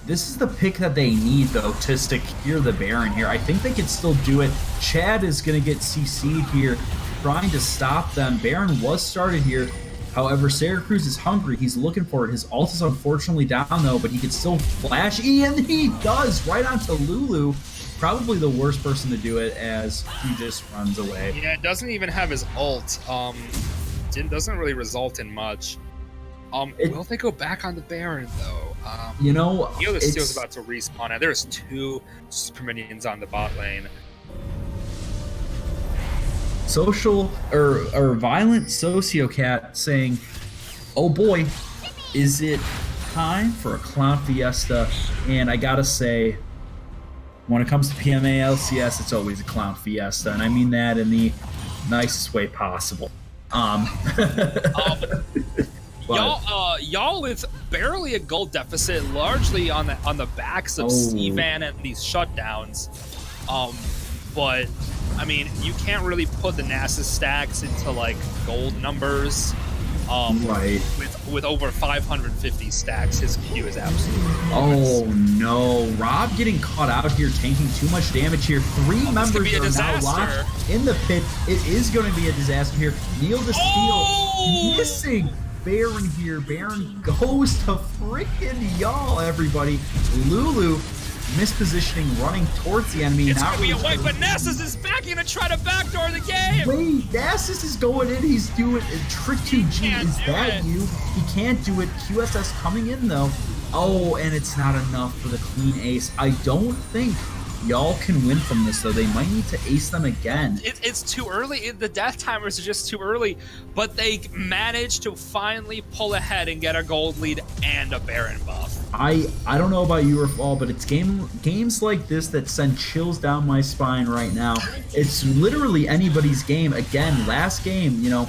This is the pick that they need, though, to secure the Baron here. I think they can still do it. Chad is going to get CC'd here, trying to stop them. Baron was started here. However, Syracuse is hungry. He's looking for it. His ult is unfortunately down, though, but he can still flash. And he does, right onto Lulu. Probably the worst person to do it, as he just runs away. Yeah, it doesn't even have his ult. Doesn't really result in much. Will they go back on the Baron, though? You know, the Steel's about to respawn. Now, there's 2 super minions on the bot lane. Social or violent sociocat saying, "Oh boy, is it time for a clown fiesta?" And I gotta say, when it comes to PMA LCS, it's always a clown fiesta, and I mean that in the nicest way possible. Y'all with barely a gold deficit, largely on the backs of Sivan and these shutdowns. But I mean, you can't really put the Nasus stacks into like gold numbers. Right. With over 550 stacks, his Q is absolutely enormous. Oh no, Rob getting caught out here, taking too much damage here. 3 members are now locked in the pit. It is going to be a disaster here. Neil the Steel missing Baron here. Baron goes to freaking YALL, everybody. Lulu mispositioning, running towards the enemy. It's gonna be a wipe, but Nasus is back in to try to backdoor the game. Wait, Nasus is going in. He's doing a trick 2G. Is that you? He can't do it. QSS coming in though. Oh, and it's not enough for the clean ace. I don't think y'all can win from this, though. They might need to ace them again. It's too early. The death timers are just too early, but they managed to finally pull ahead and get a gold lead and a Baron buff. I don't know about you or Fall, but it's games like this that send chills down my spine right now. It's literally anybody's game. Again, last game, you know,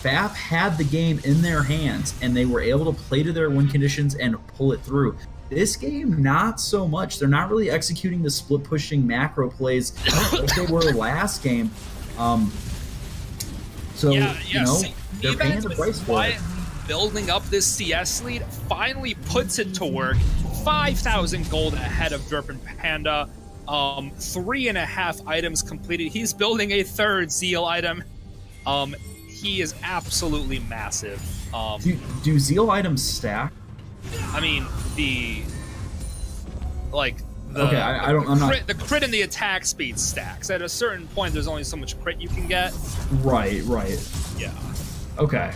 FAP had the game in their hands, and they were able to play to their win conditions and pull it through. This game, not so much. They're not really executing the split-pushing macro plays like they were last game. So, you know, they're paying the price for it. Building up this CS lead finally puts it to work. 5,000 gold ahead of Derp and Panda. 3.5 items completed. He's building a 3rd Zeal item. He is absolutely massive. Do Zeal items stack? I mean, Okay, I'm not. The crit and the attack speed stacks. At a certain point, there's only so much crit you can get. Right. Yeah. Okay.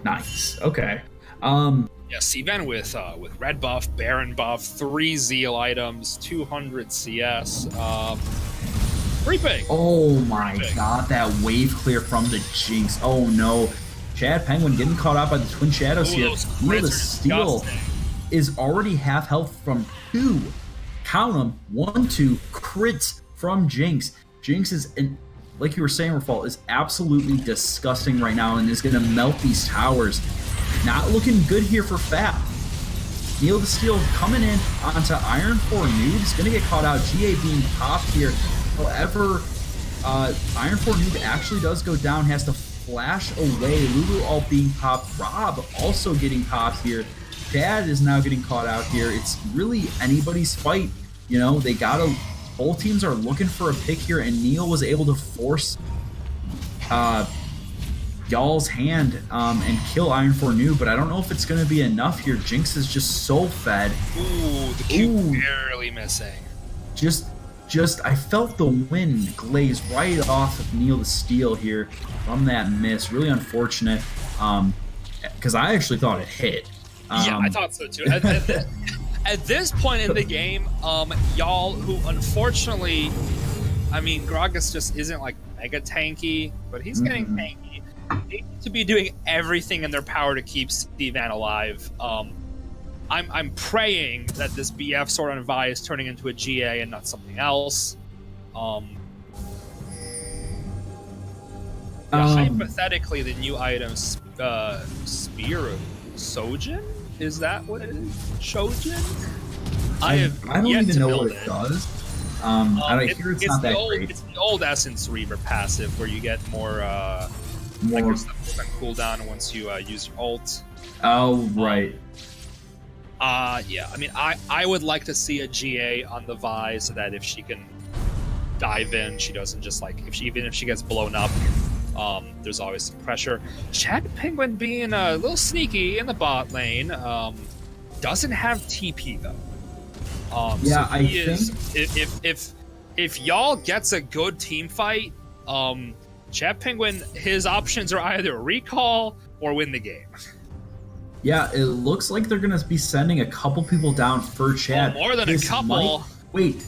Nice. Okay. Yeah, Sivan with red buff, Baron buff, 3 Zeal items, 200 CS. Pretty big. Oh my Pretty big. god, that wave clear from the Jinx. Oh no. Chad Penguin getting caught out by the Twin Shadows here. Those Look, crits the are steal disgusting. is already half health from 2. Count them. 1, 2 crits from Jinx. Jinx is, like you were saying, Rafal, is absolutely disgusting right now and is going to melt these towers. Not looking good here for FAP. Neil the Steel coming in onto Iron 4 Noob. He's going to get caught out. GA being popped here. However, Iron 4 Noob actually does go down. Has to flash away. Lulu all being popped. Rob also getting popped here. Chad is now getting caught out here. It's really anybody's fight. You know, they got to... Both teams are looking for a pick here, and Neil was able to force YALL's hand and kill Iron 4 Noob, but I don't know if it's going to be enough here. Jinx is just so fed. Ooh, the Q barely missing. Just I felt the wind glaze right off of Neil the Steel here from that miss. Really unfortunate, because I actually thought it hit. Yeah, I thought so too. At this point in the game, YALL, who unfortunately, I mean, Gragas just isn't like mega tanky, but he's getting tanky. They need to be doing everything in their power to keep Sivan alive. I'm praying that this BF Sword on Vi is turning into a GA and not something else. Hypothetically, the new item, Spear of Sojin? Is that what it is? Shojin? I don't even know what it does. I hear it's not that great. It's the old Essence Reaver passive where you get more like there's stuff on cooldown once you use your ult. Oh, right. Yeah. I mean, I would like to see a GA on the Vi so that if she can dive in, she doesn't just like even if she gets blown up. There's always some pressure. Chad Penguin being a little sneaky in the bot lane. Doesn't have TP though. Yeah, so if YALL gets a good team fight, Chad Penguin, his options are either recall or win the game. Yeah, it looks like they're gonna be sending a couple people down for Chad. More than a couple. Wait,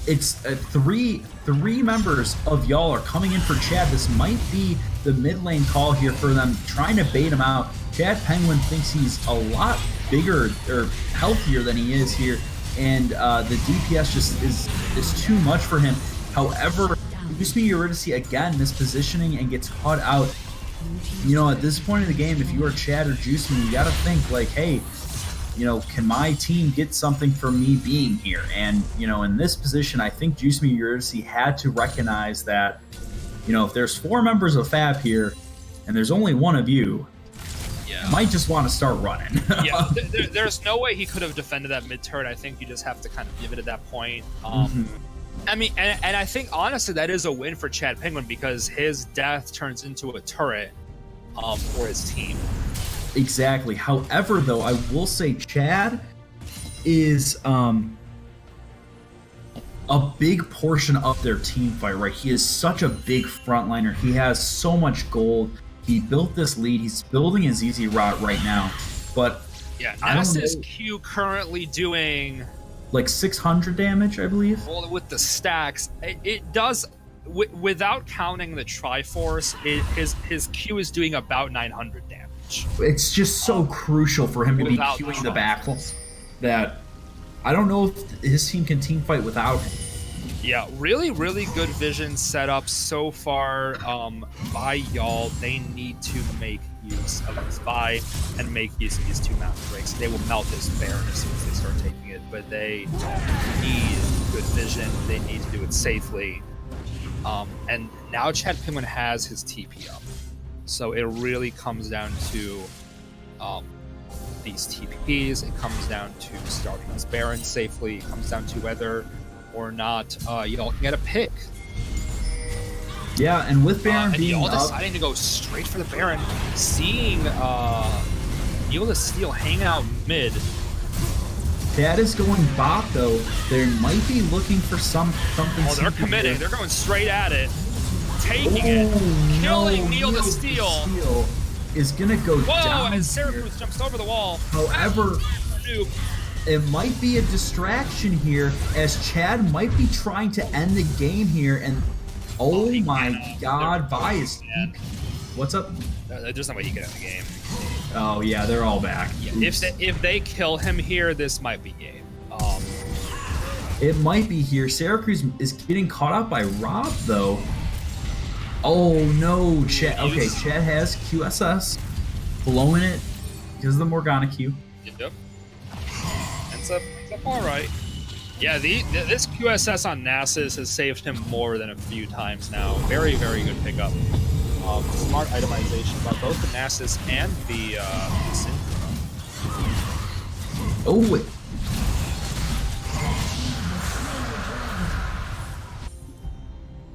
it's three members of YALL are coming in for Chad. This might be the mid lane call here for them, trying to bait him out. Chad Penguin thinks he's a lot bigger or healthier than he is here, and the DPS just is too much for him. However, Juice Eurydice again mispositioning and gets caught out. You know, at this point in the game, if you are Chad or Juice, you got to think like, hey, you know, can my team get something from me being here? And, you know, in this position, I think Juice Eurydice had to recognize that, you know, if there's 4 members of FAP here and there's only one of you, yeah, might just want to start running. Yeah, there's no way he could have defended that mid turret. I think you just have to kind of give it at that point. I mean, and I think honestly that is a win for Chad Penguin because his death turns into a turret for his team. Exactly. However, though, I will say Chad is a big portion of their team fight, right? He is such a big frontliner. He has so much gold. He built this lead. He's building his easy route right now. But yeah, Nasus Q currently doing like 600 damage, I believe. Well, with the stacks, it does. Without counting the Triforce, his Q is doing about 900 damage. It's just so crucial for him to be queuing the back that I don't know if his team can team fight without him. Yeah, really, really good vision set up so far by YALL. They need to make use of this Vi and make use of these 2 mountain breaks. They will melt this Baron as soon as they start taking it, but they need good vision. They need to do it safely. And now Chad Penguin has his TP up. So it really comes down to these TPs. It comes down to starting this Baron safely. It comes down to whether or not y'all can get a pick. Yeah, and with Baron being y'all up, deciding to go straight for the Baron, seeing Neil the Steel hanging out mid. That is going bot though. They might be looking for something. Oh, they're committing. They're going straight at it, taking it, killing Neil the Steel. Is gonna go down. As Syracuse jumps over the wall. However, it might be a distraction here, as Chad might be trying to end the game here, and oh my God, Vi is TP. What's up? There's no way he can end the game. Oh yeah, they're all back. Yeah, if they kill him here, this might be game. It might be here. Syracuse is getting caught up by Rob though. Oh no, Chad. Okay, Chad has QSS, blowing it because of the Morgana Q. Yep. Ends up all right. Yeah, this QSS on Nasus has saved him more than a few times now. Very, very good pickup. Smart itemization by both the Nasus and the Syndra. Oh wait.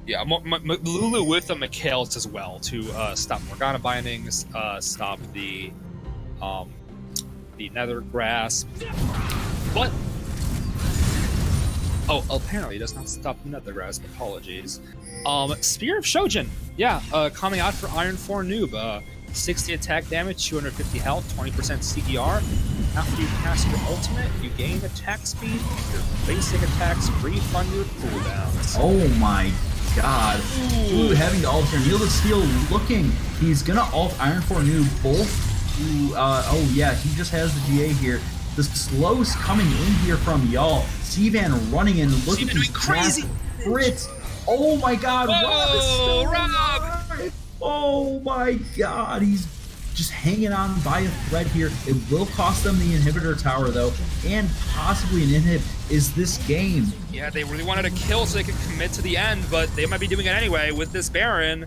Yeah, Lulu with the Mikhails as well to stop Morgana bindings, stop the Nether Grasp. But apparently it does not stop the Nether Grasp. Apologies. Spear of Shojin, yeah, coming out for Iron 4 noob. 60 attack damage, 250 health, 20% CER. After you cast your ultimate, you gain attack speed. Your basic attacks refund your cooldowns. Oh my God. Ooh, having to alter. Neil the Steel looking. He's going to alt Iron 4 noob both. Oh yeah, he just has the GA here. The slows coming in here from YALL. Sivan running in. Look at these crazy crits. Oh my God. Whoa, Rob! Oh my God. He's just hanging on by a thread here. It will cost them the inhibitor tower though, and possibly an inhib. Is this game? Yeah, they really wanted to kill so they could commit to the end, but they might be doing it anyway with this Baron.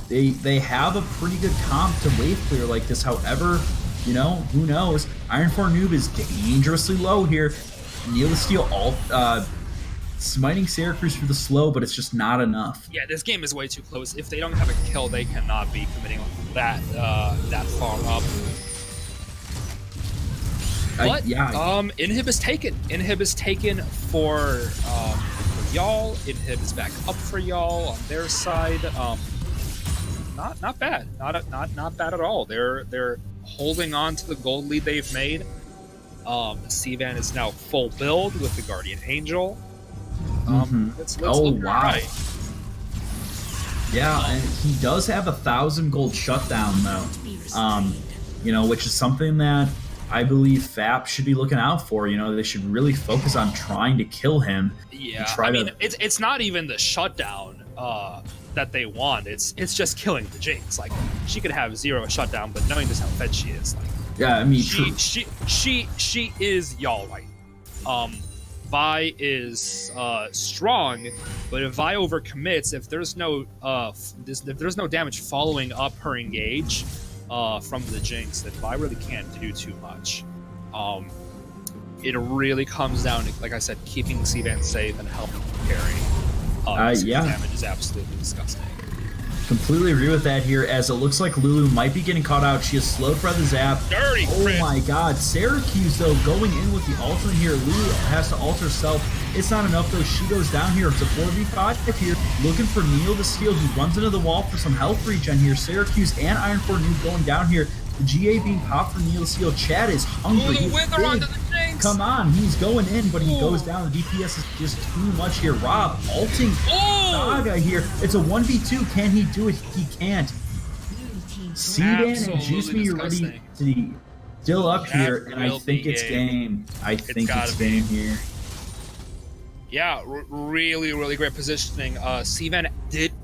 They have a pretty good comp to wave clear like this. However, you know, who knows? Iron 4 noob is dangerously low here. Neil the Steel smiting Syracuse for the slow, but it's just not enough. Yeah, this game is way too close. If they don't have a kill, they cannot be committing that far up. But Inhib is taken. Inhib is taken for YALL. Inhib is back up for YALL on their side. Not bad. Not bad at all. They're holding on to the gold lead they've made. Sivan is now full build with the Guardian Angel. Let's look wow. Right. Yeah, and he does have 1,000 gold shutdown though. You know, which is something that I believe FAP should be looking out for. You know, they should really focus on trying to kill him. Yeah, I mean, it's not even the shutdown that they want. It's just killing the Jinx. Like, she could have 0 shutdown, but knowing just how fed she is, like, yeah, I mean, she is YALL right. Vi is strong, but if Vi overcommits, if there's no damage following up her engage from the Jinx, then Vi really can't do too much. It really comes down to, like I said, keeping Sivan safe and helping carry. Yeah, damage is absolutely disgusting. Completely agree with that here, as it looks like Lulu might be getting caught out. She is slowed by the zap. Dirty Oh my God. Syracuse, though, going in with the ultimate here. Lulu has to ult herself. It's not enough, though. She goes down here. It's a 4v5 here. Looking for Neil the Steel. He runs into the wall for some health regen here. Syracuse and Iron 4 noob going down here. The GA being popped for Neil the Steel. Chad is hungry. Ooh, the wither onto the Jinx. Come on, he's going in, but he goes down. The DPS is just too much here. Rob ulting Saga here. It's a 1v2. Can he do it? He can't. Sivan and Juice Me are ready to still up here, and I think it's game. I think it's game here. Yeah, really, really great positioning. Sivan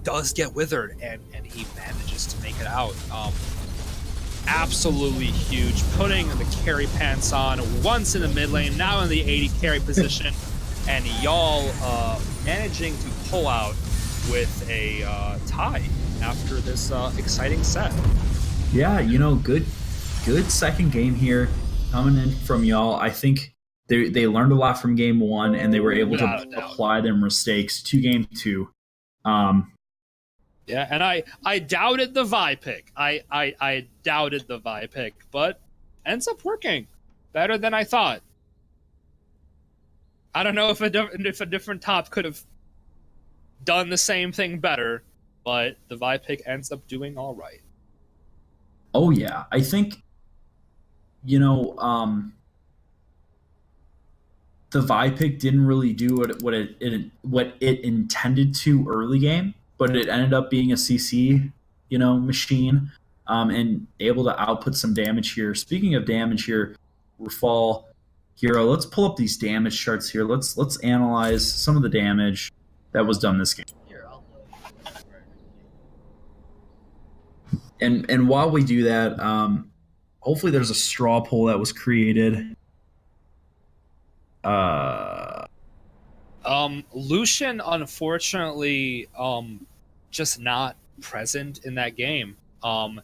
does get withered, and he manages to make it out. Absolutely huge, putting the carry pants on once in the mid lane, now in the 80 carry position, and YALL managing to pull out with a tie after this exciting set. Yeah, you know, good second game here coming in from YALL. I think they learned a lot from game 1, and they were able to apply their mistakes to game 2. Yeah, and I doubted the Vi pick. I doubted the Vi pick, but ends up working better than I thought. I don't know if a different top could have done the same thing better, but the Vi pick ends up doing all right. Oh yeah, I think you know the Vi pick didn't really do what it intended to early game, but it ended up being a CC machine, and able to output some damage here. Speaking of damage here, Rafal Hero, let's pull up these damage charts here. Let's analyze some of the damage that was done this game. Here, I'll And while we do that, hopefully there's a straw poll that was created. Lucian, unfortunately, just not present in that game. And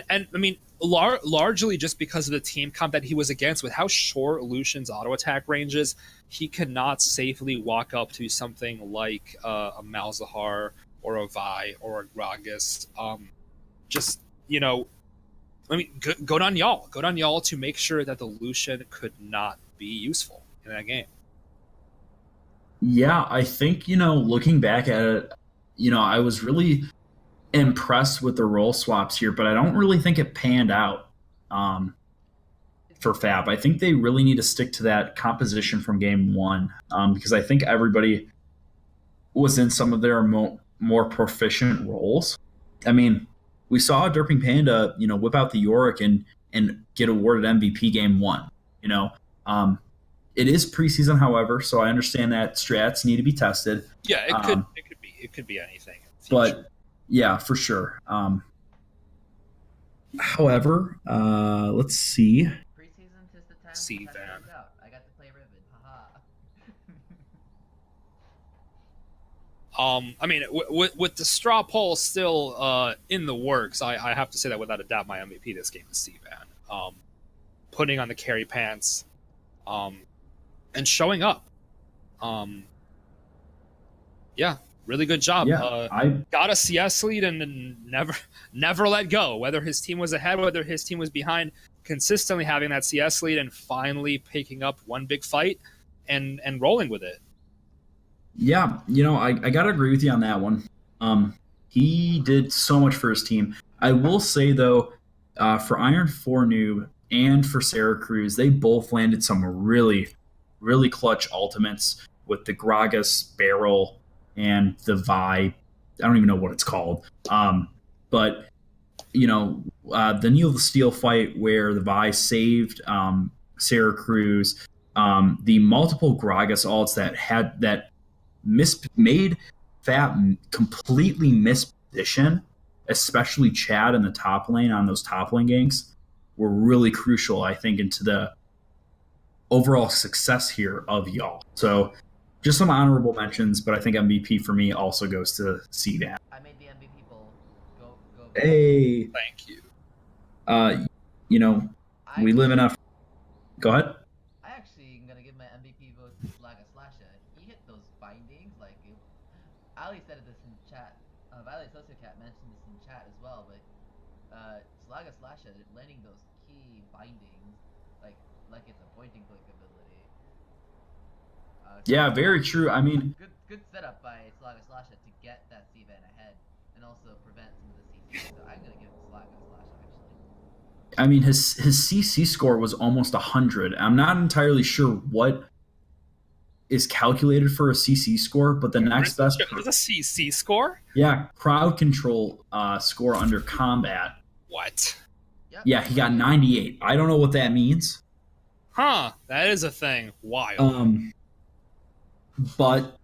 I mean, largely just because of the team comp that he was against. With how short Lucian's auto attack range is, he could not safely walk up to something like a Malzahar or a Vi or a Gragas. Just, I mean, good on y'all. Good on y'all to make sure that the Lucian could not be useful in that game. Yeah, I think, looking back at it, I was really impressed with the role swaps here, but I don't really think it panned out for FAP. I think they really need to stick to that composition from game one, because I think everybody was in some of their more proficient roles. I mean, we saw Derping Panda, whip out the Yorick and get awarded MVP game one. It is preseason, however, so I understand that strats need to be tested. Yeah, it could be anything. But yeah, for sure. However, let's see. Preseason tis the time See, to test Van. things out. I got to play Ribbon. Haha. I mean, with the straw poll still in the works, I have to say that without a doubt, my MVP this game is C-Van. Putting on the carry pants, and showing up. Yeah, really good job. Yeah, I got a CS lead and then never let go. Whether his team was ahead, whether his team was behind, consistently having that CS lead and finally picking up one big fight and rolling with it. Yeah, I gotta agree with you on that one. He did so much for his team. I will say though, for Iron 4 Noob and for Sarah Cruz, they both landed some really, really clutch ultimates with the Gragas barrel and the Vi. I don't even know what it's called. But the Neil the Steel fight where the Vi saved Sarah Cruz, the multiple Gragas ults that made FAP completely misposition, especially Chad in the top lane on those top lane ganks, were really crucial, I think, into the overall success here of y'all. So just some honorable mentions, but I think MVP for me also goes to C-Van. I made the MVP poll. Go. Hey. Thank you. We live in a... Go ahead. I actually am gonna give my MVP vote to Slasha. He hit those bindings like Ali said this in chat. Violet Sociocat mentioned this in chat as well, but Slasha landing those key bindings like it's a pointing click ability. Yeah, very true. I mean, good setup by Slasha to get that C-Van ahead and also prevent some of the CC. So I'm gonna give Slasha actually. I mean, his CC score was almost 100. I'm not entirely sure what is calculated for a CC score, but the next best... There's a CC score? Yeah, crowd control score under combat. What? Yep. Yeah, he got 98. I don't know what that means. Huh, that is a thing. Wild. But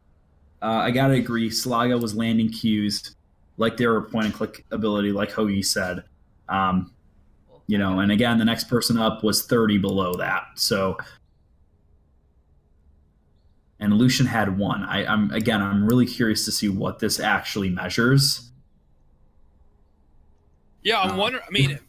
I gotta agree, Slaga was landing Qs like they were a point and click ability, like Hoagie said. And again, the next person up was 30 below that. So, and Lucian had 1. I'm really curious to see what this actually measures. Yeah, I'm wondering. I mean,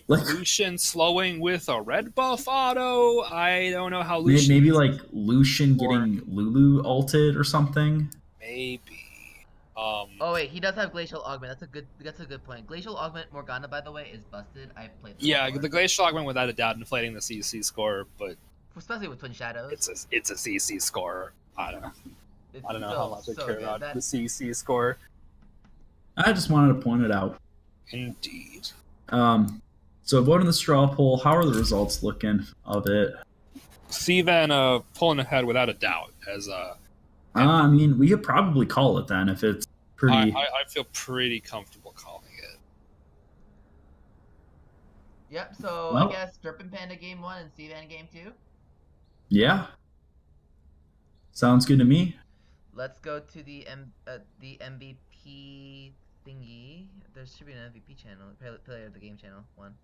Lucian slowing with a red buff auto. I don't know how Lucian. Maybe like Lucian getting Lulu ulted or something. Maybe. Oh wait, he does have Glacial Augment. That's a good point. Glacial Augment Morgana, by the way, is busted. I've played this Yeah, before. the Glacial Augment without a doubt inflating the CC score, but Especially with Twin Shadows. it's a CC score. I don't know. It's I don't know still how much I so care good. about That- the CC score. I just wanted to point it out. Indeed. So voting the straw poll, how are the results looking of it? Steven pulling ahead without a doubt as I mean, we could probably call it then if it's pretty. I feel pretty comfortable calling it. Yep. So Well- I guess Derpin Panda game 1 and Stevan game 2. Yeah. Sounds good to me. Let's go to the MVP thingy. There should be an MVP channel. Player of the game channel 1.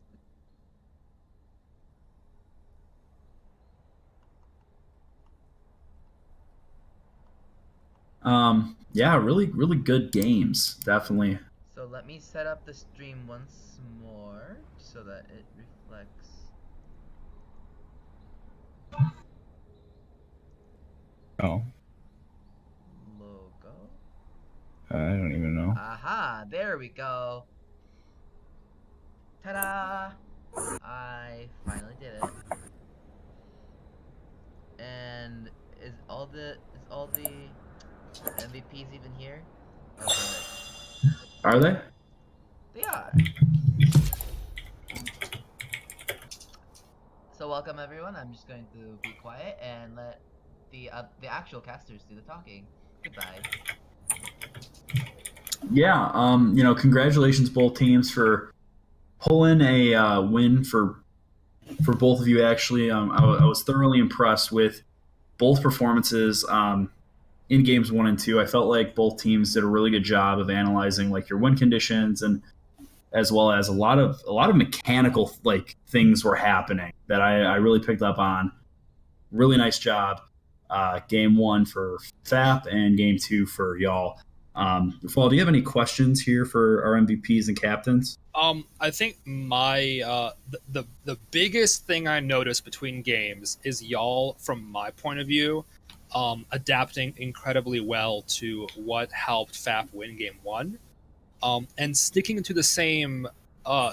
Yeah, really, really good games. Definitely. So let me set up the stream once more so that it reflects. Oh, Logo. I don't even know. Aha, there we go. Ta-da! I finally did it. And is all the MVPs even here? Okay, Are they? they are. So welcome everyone. I'm just going to be quiet and let the actual casters do the talking. Goodbye. Yeah. Congratulations both teams for pulling a win for both of you. Actually, I was thoroughly impressed with both performances in games 1 and 2. I felt like both teams did a really good job of analyzing like your win conditions, and as well as a lot of mechanical like things were happening that I really picked up on. Really nice job. Game 1 for FAP and game 2 for y'all. Fall, do you have any questions here for our MVPs and captains? I think my the biggest thing I noticed between games is y'all, from my point of view, adapting incredibly well to what helped FAP win game 1, and sticking to the same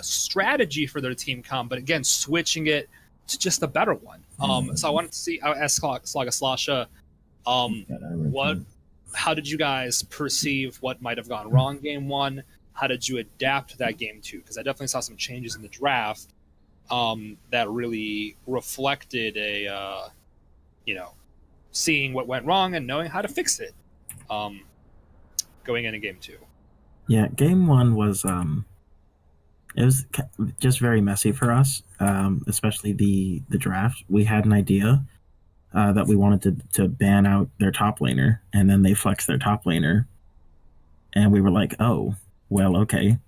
strategy for their team comp, but again switching it to just a better one. So I wanted to see, I asked Slaga Slasha, how did you guys perceive what might have gone wrong game 1? How did you adapt to that game 2? Because I definitely saw some changes in the draft that really reflected seeing what went wrong and knowing how to fix it going into game 2. Yeah, game 1 was it was just very messy for us, especially the draft. We had an idea that we wanted to ban out their top laner, and then they flexed their top laner, and we were like, oh, well, okay.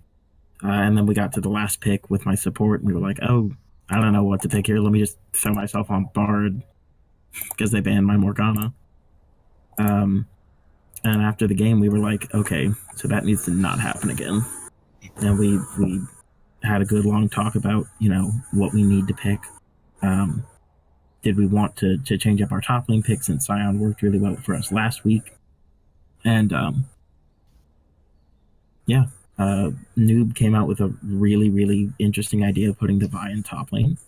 And then we got to the last pick with my support, and we were like, oh, I don't know what to pick here. Let me just throw myself on Bard because they banned my Morgana. And after the game, we were like, okay, so that needs to not happen again. And we had a good long talk about, what we need to pick. Did we want to change up our top lane pick since Scion worked really well for us last week? And Noob came out with a really, really interesting idea of putting the Vi in top lane.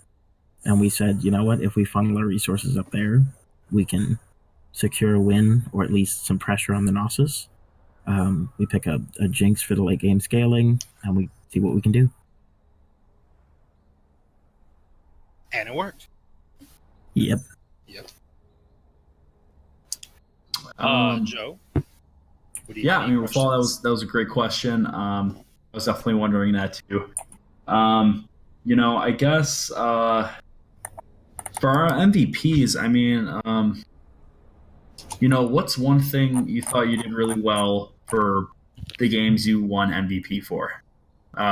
And we said, you know what, if we funnel our resources up there, we can secure a win or at least some pressure on the Gnosis. We pick a Jinx for the late game scaling, and we see what we can do. And it worked. Yep. Joe? Yeah, I mean, Rafal, that was a great question. I was definitely wondering that too. I guess for our MVPs, I mean, what's one thing you thought you did really well for the games you won MVP for?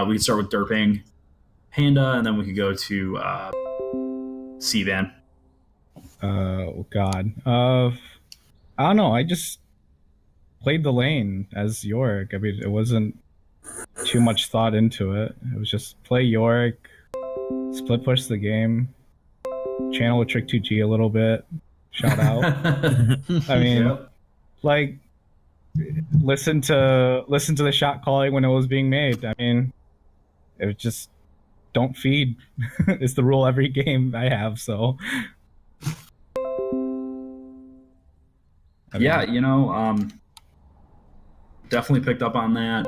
We could start with Derping Panda, and then we could go to C-Van. Oh God. I don't know. I just played the lane as Yorick. I mean, it wasn't too much thought into it. It was just play Yorick, split push the game, channel with Trick 2G a little bit. Shout out. I mean, Yep. like, listen to the shot calling when it was being made. I mean, it was just don't feed. It's the rule every game I have. So Yeah, definitely picked up on that.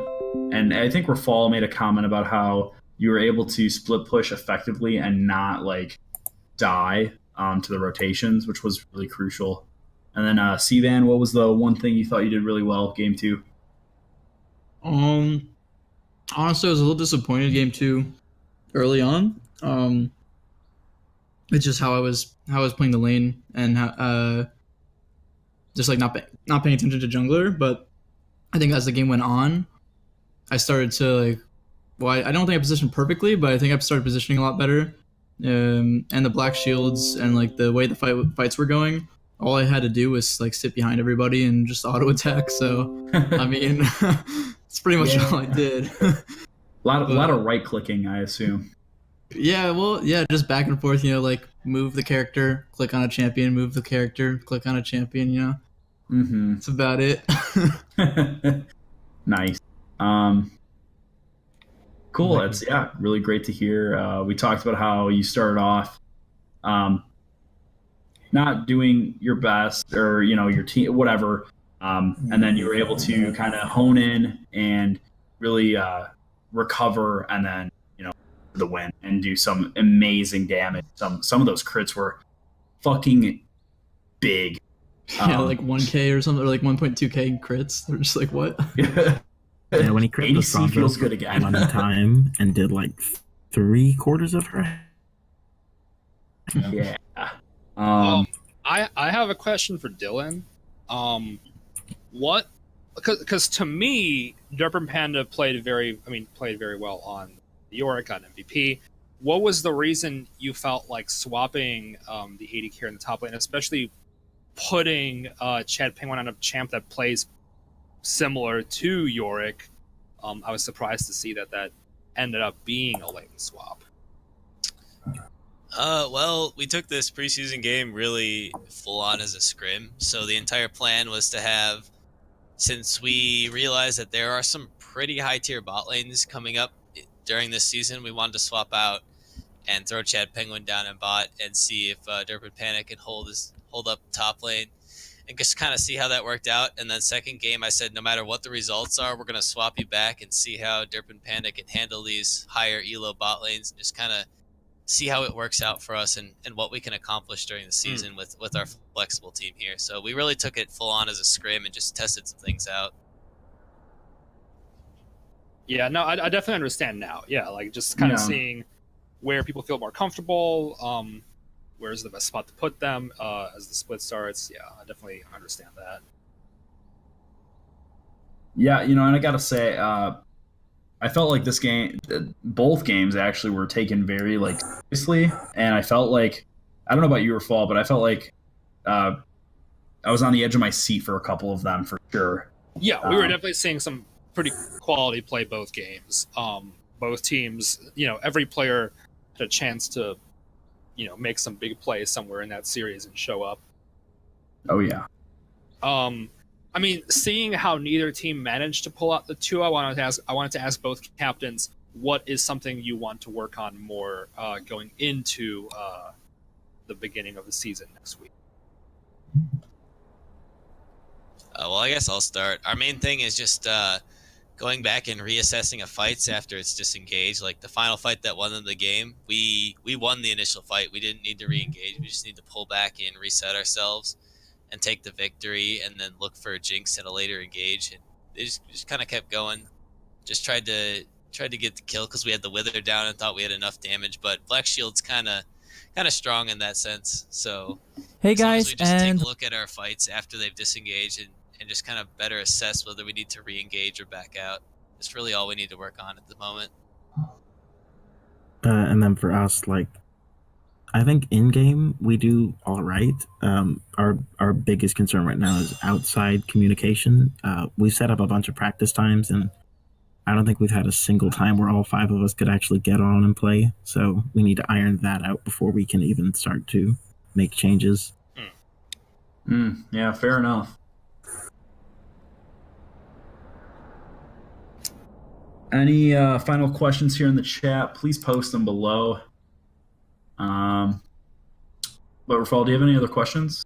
And I think Rafal made a comment about how you were able to split push effectively and not like die to the rotations, which was really crucial. And then Sivan, what was the one thing you thought you did really well game 2? Honestly, I was a little disappointed game 2 early on. It's just how I was playing the lane and how, just like not paying attention to jungler. But I think as the game went on, I started to like. Well, I don't think I positioned perfectly, but I think I started positioning a lot better. And the black shields and like the way the fights were going, all I had to do was like sit behind everybody and just auto attack. So I mean, it's pretty much all I did. a lot of right clicking, I assume. Yeah, well, yeah, just back and forth. Like move the character, click on a champion, move the character, click on a champion. Mm-hmm. That's about it. Nice. Cool. It's really great to hear. We talked about how you started off not doing your best or your team whatever, and then you were able to kind of hone in and really recover, and then the win and do some amazing damage. Some of those crits were fucking big. Yeah, like 1K or something, or like 1.2K crits. They're just like, what? Yeah, when he crit the ADC feels good again. one time and did like 3/4 of her. Yeah. I have a question for Dylan. What? Because to me, Derpin Panda played very well on Yorick on MVP. What was the reason you felt like swapping the AD carry in the top lane, especially putting Chad Penguin on a champ that plays similar to Yorick? I was surprised to see that ended up being a lane swap. Well, we took this preseason game really full on as a scrim. So the entire plan was to have, since we realized that there are some pretty high tier bot lanes coming up during this season, we wanted to swap out and throw Chad Penguin down in bot and see if Derpin Panic can hold up top lane and just kind of see how that worked out. And then second game, I said, no matter what the results are, we're going to swap you back and see how Derpin Panic can handle these higher elo bot lanes and just kind of see how it works out for us and what we can accomplish during the season with our flexible team here. So we really took it full on as a scrim and just tested some things out. Yeah, no, I definitely understand now. Yeah, like just kind of seeing where people feel more comfortable, where's the best spot to put them as the split starts. Yeah, I definitely understand that. Yeah, and I gotta say, I felt like this game, both games actually were taken very seriously, and I felt like, I don't know about you or Fall, but I felt like I was on the edge of my seat for a couple of them for sure. Yeah, we were definitely seeing some pretty quality play both games. Both teams, every player had a chance to, make some big plays somewhere in that series and show up. Oh yeah. I mean, seeing how neither team managed to pull out the 2, I wanted to ask both captains, what is something you want to work on more going into the beginning of the season next week? Well, I guess I'll start. Our main thing is just going back and reassessing fights after it's disengaged. Like the final fight that won them the game, we won the initial fight. We didn't need to re-engage. We just need to pull back and reset ourselves and take the victory, and then look for a jinx at a later engage. And they just kind of kept going. Just tried to get the kill because we had the wither down and thought we had enough damage. But Black Shield's kind of strong in that sense. So hey as long as guys, we just and take a look at our fights after they've disengaged and just kind of better assess whether we need to re-engage or back out. That's really all we need to work on at the moment. And then for us, I think in game we do all right. Our biggest concern right now is outside communication. We've set up a bunch of practice times, and I don't think we've had a single time where all 5 of us could actually get on and play. So we need to iron that out before we can even start to make changes. Yeah, fair enough. Any final questions here in the chat? Please post them below. But Rafal, do you have any other questions?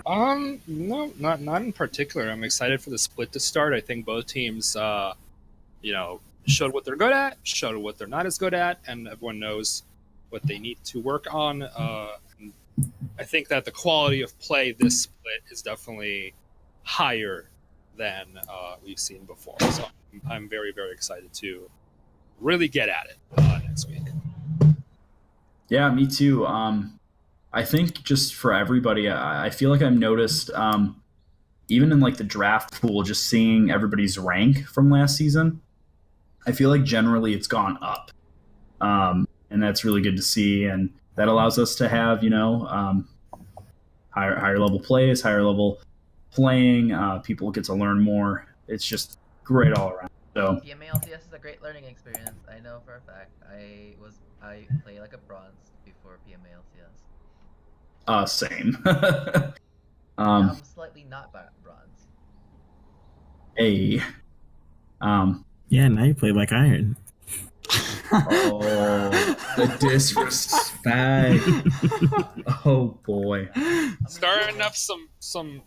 No, not in particular. I'm excited for the split to start. I think both teams, showed what they're good at, showed what they're not as good at, and everyone knows what they need to work on. I think that the quality of play this split is definitely higher than we've seen before. So I'm very, very excited to really get at it next week. Yeah, me too. I think just for everybody, I feel like I've noticed, even in like the draft pool, just seeing everybody's rank from last season, I feel like generally it's gone up. And that's really good to see. And that allows us to have, higher level plays, higher level playing. People get to learn more. It's just great all around. So PMA LCS is a great learning experience. I know for a fact. I play like a bronze before PMA LCS. Same. Now I'm slightly not bronze. Hey. Yeah, now you play like iron. Oh, the disrespect. Oh boy. Starting up some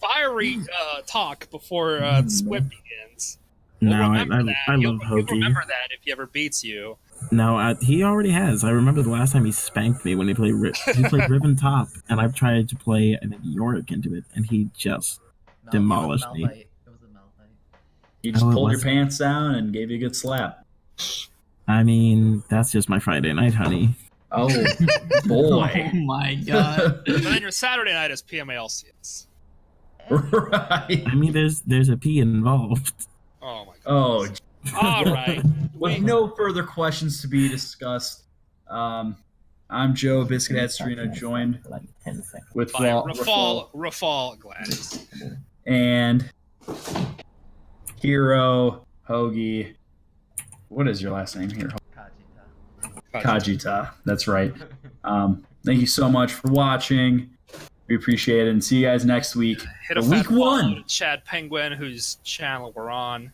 fiery talk before the split begins. No, We'll I remember that. love You'll Hoagie. remember that if he ever beats you. No, he already has. I remember the last time he spanked me when he played Ribbon Top, and I've tried to play I think Yorick into it, and he just demolished me. It was a Malphite. You just Oh, it pulled your was. pants down and gave you a good slap. I mean, that's just my Friday night, honey. Oh boy. Oh my god. But then your Saturday night is PMA LCS. Right. I mean, there's a P involved. Oh my god. Oh, All right. with no further questions to be discussed, I'm Joe Biscuithead Serino, joined Like 10 seconds. with By Rafal Gladys. and Hero Hoagie. What is your last name here? Kajita. That's right. Thank you so much for watching. We appreciate it, and see you guys next week. Hit a For week fat follow one. to Chad Penguin, whose channel we're on.